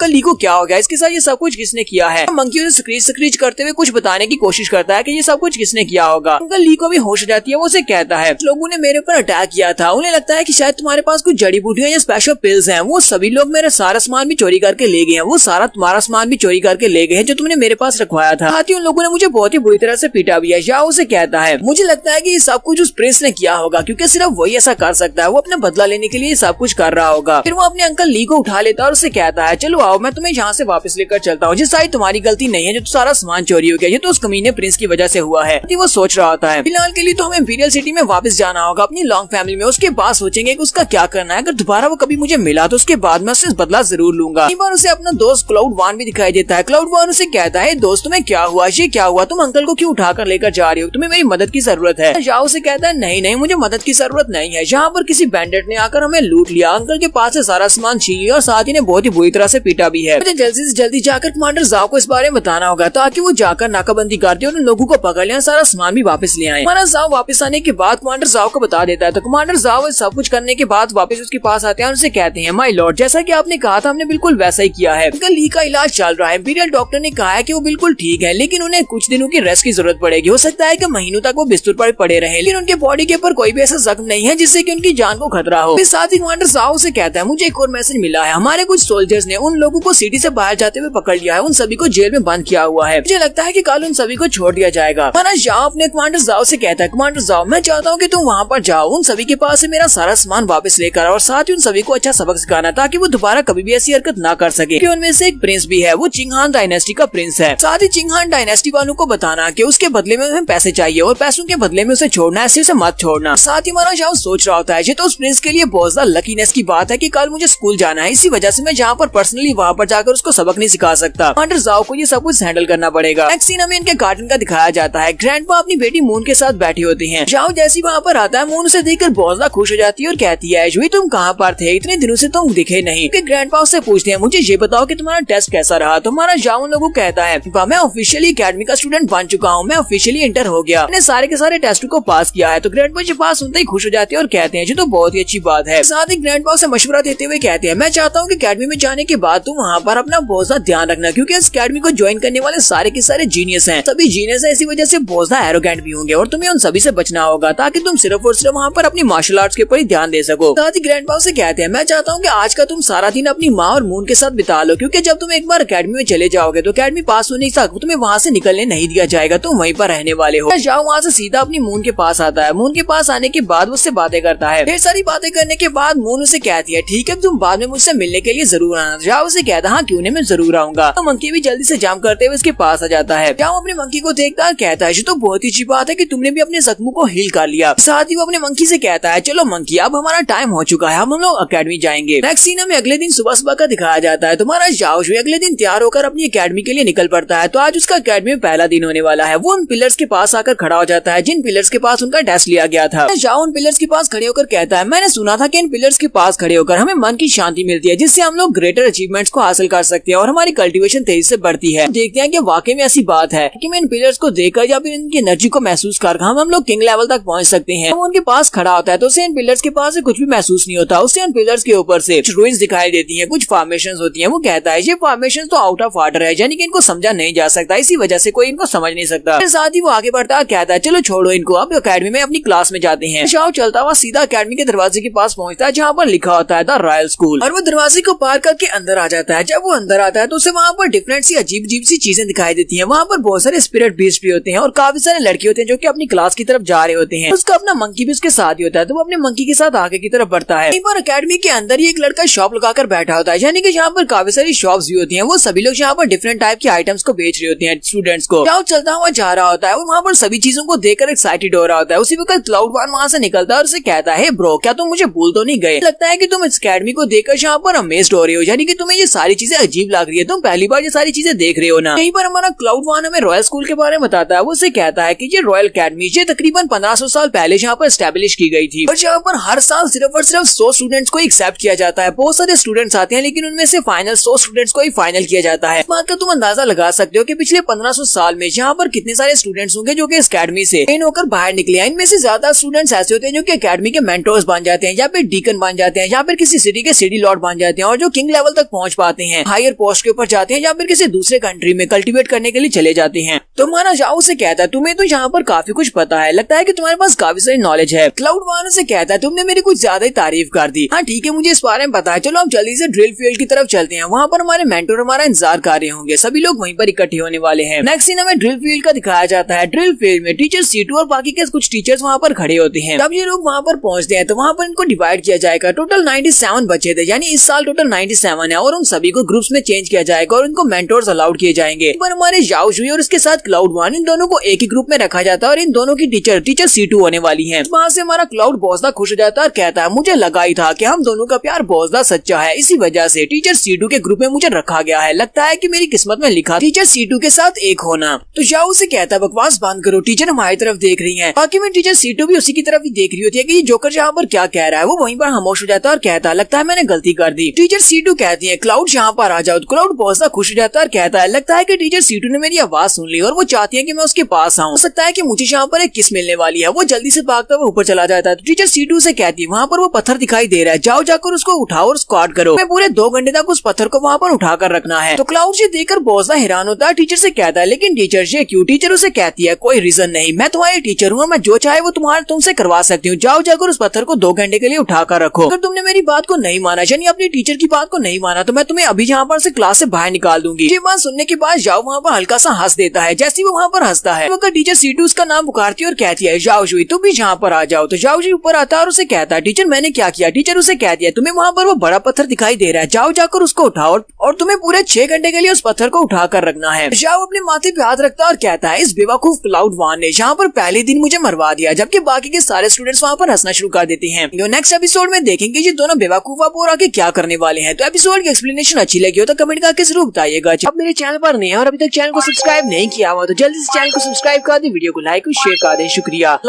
ली को क्या हो गया, इसके साथ ये सब कुछ किसने किया है। मंकी उसे स्क्रीच करते हुए कुछ बताने की कोशिश करता है कि ये सब कुछ किसने किया होगा। अंकल ली को भी होश जाती है, वो उसे कहता है लोगों ने मेरे ऊपर अटैक किया था, उन्हें लगता है कि शायद तुम्हारे पास कुछ जड़ी बूटियां या स्पेशल पिल्स हैं, वो सभी लोग मेरा सारा सामान भी चोरी करके ले गए हैं, वो सारा तुम्हारा सामान भी चोरी करके ले गए हैं जो तुमने मेरे पास रखवाया था। साथ ही उन लोगों ने मुझे बहुत ही बुरी तरह से पीटा भी है। जाओ उसे कहता है मुझे लगता है कि ये सब कुछ उस प्रिंस ने किया होगा क्योंकि सिर्फ वही ऐसा कर सकता है, वो अपने बदला लेने के लिए सब कुछ कर रहा होगा। फिर वो अपने अंकल ली को उठा लेता है और उसे कहता है चलो आओ मैं तुम्हें यहाँ से वापस लेकर चलता हूँ, जिस शायद तुम्हारी गलती नहीं है जो सारा सामान चोरी हो गया, ये तो उस कमीने प्रिंस की वजह से हुआ है। वो सोच रहा होता है फिलहाल के लिए तो हमें इंपीरियल सिटी में वापस जाना होगा अपनी लॉन्ग फैमिली में, उसके बाद सोचेंगे कि उसका क्या करना है। अगर दोबारा वो कभी मुझे मिला तो उसके बाद मैं उससे बदला जरूर लूंगा। एक बार उसे अपना दोस्त क्लाउड वन भी दिखाई देता है। क्लाउड वन उसे कहता है दोस्त तुम्हें क्या हुआ, ये क्या हुआ, तुम अंकल को क्यों उठाकर लेकर जा रही हो, तुम्हें मेरी मदद की जरूरत है। जाओ उसे कहता है नहीं मुझे मदद की जरूरत नहीं है, यहाँ पर किसी बैंडेट ने आकर हमें लूट लिया, अंकल के पास से सारा सामान छीन लिया और साथ ही ने बहुत ही बुरी तरह से पीटा भी है। मुझे जल्दी से जल्दी जाकर कमांडर जाओ को इस बारे में बताना होगा ताकि वो जाकर नाकाबंदी करते और उन लोगों को पकड़ लिया, सारा सामान भी वापस ले आए। हमारा जाओ वापस आने के बाद कमांडर जाओ को बता देता है। तो कमांडर जाओ सब कुछ करने के बाद वापस उसके पास आते हैं और उसे कहते हैं माय लॉर्ड जैसा कि आपने कहा था हमने बिल्कुल वैसा ही किया है, अंकल ली का इलाज चल रहा है, इंपीरियल डॉक्टर ने कहा है कि वो बिल्कुल ठीक है लेकिन उन्हें कुछ दिनों की रेस्ट की जरूरत पड़ेगी, हो सकता है कि महीनों तक वो बिस्तर पर पड़े रहे, लेकिन उनके बॉडी के ऊपर कोई भी ऐसा जख्म नहीं है जिससे कि उनकी जान को खतरा हो। साथ ही कमांडर जाओ से कहता है मुझे एक और मैसेज मिला है, हमारे कुछ सोल्जर्स ने उन लोगों को सिटी से बाहर जाते हुए पकड़ लिया है, उन सभी को जेल में बंद किया हुआ है, मुझे लगता है कि कल उन सभी को छोड़ दिया जाएगा। हमारा जाओ अपने कमांडर जाओ से कहता है कमांडर जाओ मैं चाहता हूँ कि तुम वहाँ पर जाओ, उन सभी के पास से मेरा सारा सामान वापस लेकर और साथ ही उन सभी को अच्छा सबक सिखाना ताकि वो दोबारा कभी भी ऐसी हरकत ना कर सके। उनमें से एक प्रिंस भी है, वो चिंगहान डायनेस्टी का प्रिंस है। साथ ही चिंगहान डायनेस्टी वालों को बताना कि उसके बदले में हमें पैसे चाहिए और पैसों के बदले में उसे छोड़ना, ऐसे उसे मत छोड़ना। साथ ही हमारा जाओ सोच रहा होता है ये तो उस प्रिंस के लिए बहुत ज्यादा लकीनेस की बात है कि कल मुझे स्कूल जाना है, इसी वजह से मैं जहाँ पर पर्सनली वहाँ पर जाकर उसको सबक नहीं सिखा सकता। कमांडर जाओ को ये सब कुछ हैंडल करना पड़ेगा। नेक्स्ट सीन में इनके गार्डन का दिखाया जाता है। ग्रैंडपा अपनी बेटी मून के साथ बैठी होती है। जाओ जैसी वहाँ पर आता है मून उसे देखकर बहुत ज्यादा खुश हो जाती है और कहती है जुई तुम कहाँ पर थे, इतने दिनों से तुम दिखे नहीं। ग्रैंडपा उससे पूछते हैं मुझे ये बताओ कि तुम्हारा टेस्ट कैसा रहा। तुम्हारा जाओ लोगों कहता है मैं ऑफिशियली अकेडमी का स्टूडेंट बन चुका हूँ, मैं ऑफिशियली इंटर हो गया, मैंने सारे के सारे टेस्ट को पास किया है। तो ग्रैंडपा ये पास सुनते ही खुश हो जाते हैं और कहते हैं ये तो बहुत ही अच्छी बात है। साथ ही ग्रैंडपा से मशवरा देते हुए कहते हैं मैं चाहता हूँ कि अकेडमी में जाने के बाद तुम वहाँ पर अपना बहुत ज्यादा ध्यान रखना, क्योंकि इस अकेडमी को ज्वाइन करने वाले सारे के सारे जीनियस हैं। सभी जीनियस है, इसी वजह से बहुत ज्यादा एरोगेंट भी होंगे और तुम्हें उन सभी से बचना होगा ताकि तुम सिर्फ और सिर्फ वहाँ पर अपनी मार्शल आर्ट्स के ऊपर ही ध्यान दे सको। साथ ही ग्रैंडपा से कहते हैं मैं चाहता हूँ कि आज का तुम सारा दिन अपनी माँ और मून के साथ बिता लो, क्योंकि जब तुम एक बार अकेडमी में चले जाओगे तो अकेडमी पास होने तक तुम्हें वहाँ से निकलने नहीं दिया जाएगा, तुम वहीं पर रहने वाले हो। जाओ वहाँ से सीधा अपनी मून के पास आता है। मून के पास आने के बाद उससे बातें करता है। ढेर सारी बातें करने के बाद मून उसे कहती है ठीक है तुम बाद में मुझसे मिलने के लिए जरूर आना। जाओ उसे कहता हाँ क्यों नहीं, मैं जरूर आऊंगा। तो मंकी भी जल्दी से जाम करते हुए उसके पास आ जाता है। जाओ अपने मंकी को देखता है, कहता है ये तो बहुत ही अच्छी बात है कि तुमने भी अपने जख्मों को हील कर लिया। साथ ही वो अपने मंकी से कहता है चलो मंकी अब हमारा टाइम हो चुका है, हम लोग अकेडमी जाएंगे। नेक्स्ट सीन में अगले दिन सुबह सुबह का दिखाया जाता है। तुम्हारा जाओ अगले दिन तैयार होकर अपनी अकेडमी के लिए निकल पड़ता है। तो आज उसका अकेडमी में पहला दिन होने वाला है। वो उन पिलर्स के पास आकर खड़ा हो जाता है जिन पिलर्स के पास उनका टेस्ट लिया गया था। जाओ उन पिलर्स के पास खड़े होकर कहता है मैंने सुना था कि इन पिलर्स के पास खड़े होकर हमें मन की शांति मिलती है, जिससे हम लोग ग्रेटर अचीवमेंट्स को हासिल कर सकते हैं और हमारी कल्टीवेशन तेजी से बढ़ती है। देखते हैं कि वाकई में ऐसी बात है कि मैं इन पिलर्स को देखकर या फिर इनकी एनर्जी को महसूस कर हम लोग किंग लेवल तक पहुंच सकते हैं। वो उनके पास खड़ा होता है तो उसे इन पिलर्स के पास से कुछ भी महसूस नहीं होता। उससे उन पिलर्स के ऊपर से रूइंस दिखाई देती हैं, कुछ फॉर्मेशंस होती हैं। वो कहता है ये फॉर्मेशंस तो आउट ऑफ ऑर्डर है, यानी कि इनको समझा नहीं जा सकता, इसी वजह से कोई इनको समझ नहीं सकता। साथ ही वो आगे बढ़ता है, कहता है चलो छोड़ो इनको, अब अकेडमी में अपनी क्लास में जाते हैं। जाओ चलता हुआ सीधा अकेडमी के दरवाजे के पास पहुंचता है जहाँ पर लिखा होता है द रॉयल स्कूल, और वो दरवाजे को पार करके अंदर आ जाता है। जब वो अंदर आता है तो उसे वहाँ पर डिफरेंट सी अजीब अजीब सी चीजें दिखाई देती हैं। वहाँ पर बहुत सारे स्पिरिट बीस्ट भी होते हैं और काफी सारे लड़के होते हैं जो कि अपनी क्लास की तरफ जा रहे होते हैं। उसका अपना मंकी भी उसके साथ ही होता है, तो वो अपने मंकी के साथ आगे की तरफ बढ़ता है। पर अकेडमी के अंदर ही एक लड़का शॉप लगाकर बैठा होता है, यानी कि यहाँ पर काफी सारी शॉप्स भी होती हैं। वो सभी लोग यहाँ पर डिफरेंट टाइप के आइटम्स को बेच रहे होते हैं स्टूडेंट्स को। जाओ चलता हुआ जा रहा होता है, वो वहाँ पर सभी चीजों को देखकर एक्साइटेड हो रहा होता है। उसी वक्त क्लाउड वन वहाँ से निकलता है और उसे कहता है ब्रो क्या तुम मुझे भूल तो नहीं गए? लगता है कि तुम इस अकेडमी को देखकर यहाँ पर अमेज्ड हो रहे हो, यानी कि तुम्हें ये सारी चीजें अजीब लग रही है, तुम पहली बार ये सारी चीजें देख रहे हो ना। यहीं पर हमारा क्लाउड वन हमें रॉयल स्कूल के बारे में बताता है। वो उसे कहता है कि ये रॉयल अकेडमी ये तकरीबन 1500 साल पहले यहाँ पर एस्टेब्लिश की गई थी और यहाँ पर हर साल सिर्फ और सिर्फ 100 स्टूडेंट्स को एक्सेप्ट किया जाता है। बहुत सारे स्टूडेंट्स आते हैं लेकिन उनमें से फाइनल 100 स्टूडेंट्स को ही फाइनल किया जाता है। इस बात का तुम अंदाजा लगा सकते हो कि पिछले 1500 साल में यहाँ पर कितने सारे स्टूडेंट्स होंगे जो कि इस अकेडमी से ट्रेन होकर बाहर निकले हैं। इनमें से ज्यादा स्टूडेंट्स ऐसे होते हैं जो कि अकेडमी के मेंटोर्स बन जाते हैं या फिर डीकन बन जाते हैं या फिर किसी सिटी के सिटी लॉर्ड बन जाते हैं और जो किंग लेवल तक पहुंच पाते हैं, हायर पोस्ट के ऊपर जाते हैं या फिर किसी दूसरे कंट्री में कल्टीवेट करने के लिए चले जाते हैं। तुम्हारा जाओ से कहता है तुम्हें तो यहाँ पर काफी कुछ पता है, लगता है कि तुम्हारे पास काफी सारी नॉलेज है। क्लाउड वन से कहता है तुमने मेरी कुछ ज्यादा ही तारीफ कर दी। हाँ ठीक है मुझे इस बारे में पता है, चलो अब जल्दी से ड्रिल फील्ड की तरफ चलते हैं, वहाँ पर हमारे मेंटोर हमारा इंतजार कर रहे होंगे, सभी लोग वहीं पर इकट्ठे होने वाले हैं। नेक्स्ट सीन हमें ड्रिल फील्ड का दिखाया जाता है। ड्रिल फील्ड में टीचर सीटू और बाकी के कुछ टीचर्स वहाँ पर खड़े होते हैं। जब ये लोग वहाँ पर पहुँचते हैं तो वहाँ पर इनको डिवाइड किया जाएगा। टोटल 97 बच्चे थे, यानी इस साल टोटल 97 है और उन सभी को ग्रुप्स में चेंज किया जाएगा और इनको मेंटोर्स अलाउड किए जाएंगे। पर हमारे याओ जुई और इसके साथ क्लाउड वन इन दोनों को एक ही ग्रुप में रखा जाता है और इन दोनों की टीचर सीटू होने वाली है। वहाँ से हमारा क्लाउड बहुत ज्यादा खुश हो जाता है और कहता है मुझे लगा ही था कि हम दोनों का प्यार बहुत ज्यादा सच्चा है, इसी वजह से टीचर सीटू के ग्रुप में मुझे रखा गया है। लगता है कि मेरी किस्मत में लिखा टीचर सीटू के साथ एक होना। तो याओ से कहता है बकवास बंद करो, टीचर हमारी तरफ देख रही है। बाकी में टीचर सीटू भी उसी की तरफ ही देख रही होती है कि ये जोकर यहाँ पर क्या कह रहा है। वो वहीं पर खामोश हो जाता है और कहता है लगता है मैंने गलती कर दी। टीचर सीटू कहती है क्लाउड यहाँ पर आ जाओ। क्लाउड बहुत ज्यादा खुश हो जाता है और कहता है लगता है कि टीचर सीटू ने मेरी आवाज सुन ली और वो चाहती है कि मैं उसके पास आऊँ। हो सकता है कि मुझे यहाँ पर एक किस मिलने वाली है। वो जल्दी से भागता हुआ ऊपर चला जाता है। तो टीचर सीटू से कहती है वहाँ पर वो पत्थर दिखाई दे रहा है, जाओ जाकर उसको उठाओ और स्क्वाड करो। मैं पूरे 2 घंटे तक उस पत्थर को वहाँ पर उठा कर रखना है। तो क्लाउड से देखकर बहुत ज्यादा हैरान होता है। टीचर से कहता है लेकिन टीचर ये क्यों? टीचर उसे कहती है कोई रीजन नहीं, मैं तुम्हारी टीचर हूँ और मैं जो चाहे वो तुमसे करवा सकती हूँ। जाओ जाकर उस पत्थर को 2 घंटे के लिए उठा कर रखो। अगर तुमने मेरी बात को नहीं माना, यानी अपनी टीचर की बात को नहीं माना, तो मैं तुम्हें अभी यहाँ पर से क्लास से बाहर निकाल दूंगी। ये बात सुनने के बाद जाओ वहाँ पर हल्का सा हंस देता है। जैसे वो वहाँ पर हंसता है तो टीचर सीटू उसका नाम पुकारती है और कहती है जाओ जुई तुम भी यहाँ पर आ जाओ। तो जाओ जी ऊपर आता है और उसे कहता है टीचर मैंने क्या किया? टीचर उसे कहती है तुम्हें वहाँ पर वो बड़ा पत्थर दिखाई दे रहा है, जाओ जाकर उसको उठाओ और तुम्हें पूरे 6 घंटे के लिए उस पत्थर को उठा कर रखना है। जाओ अपने माथे पे हाथ रखता है और कहता है इस बेवकूफ क्लाउड वन ने यहाँ पर पहले दिन मुझे मरवा दिया, जबकि बाकी के सारे स्टूडेंट स्टूडेंट्स वहाँ पर हंसना शुरू कर देते हैं। जो नेक्स्ट एपिसोड में देखेंगे ये दोनों बेवकूफ और आगे क्या करने वाले हैं। तो एपिसोड की एक्सप्लेनेशन अच्छी लगी हो तो कमेंट करके जरूर बताइएगा। अब मेरे चैनल पर नहीं है और अभी तक चैनल को सब्सक्राइब नहीं किया हुआ तो जल्दी से चैनल को सब्सक्राइब कर दे, वीडियो को लाइक और शेयर कर दे। शुक्रिया।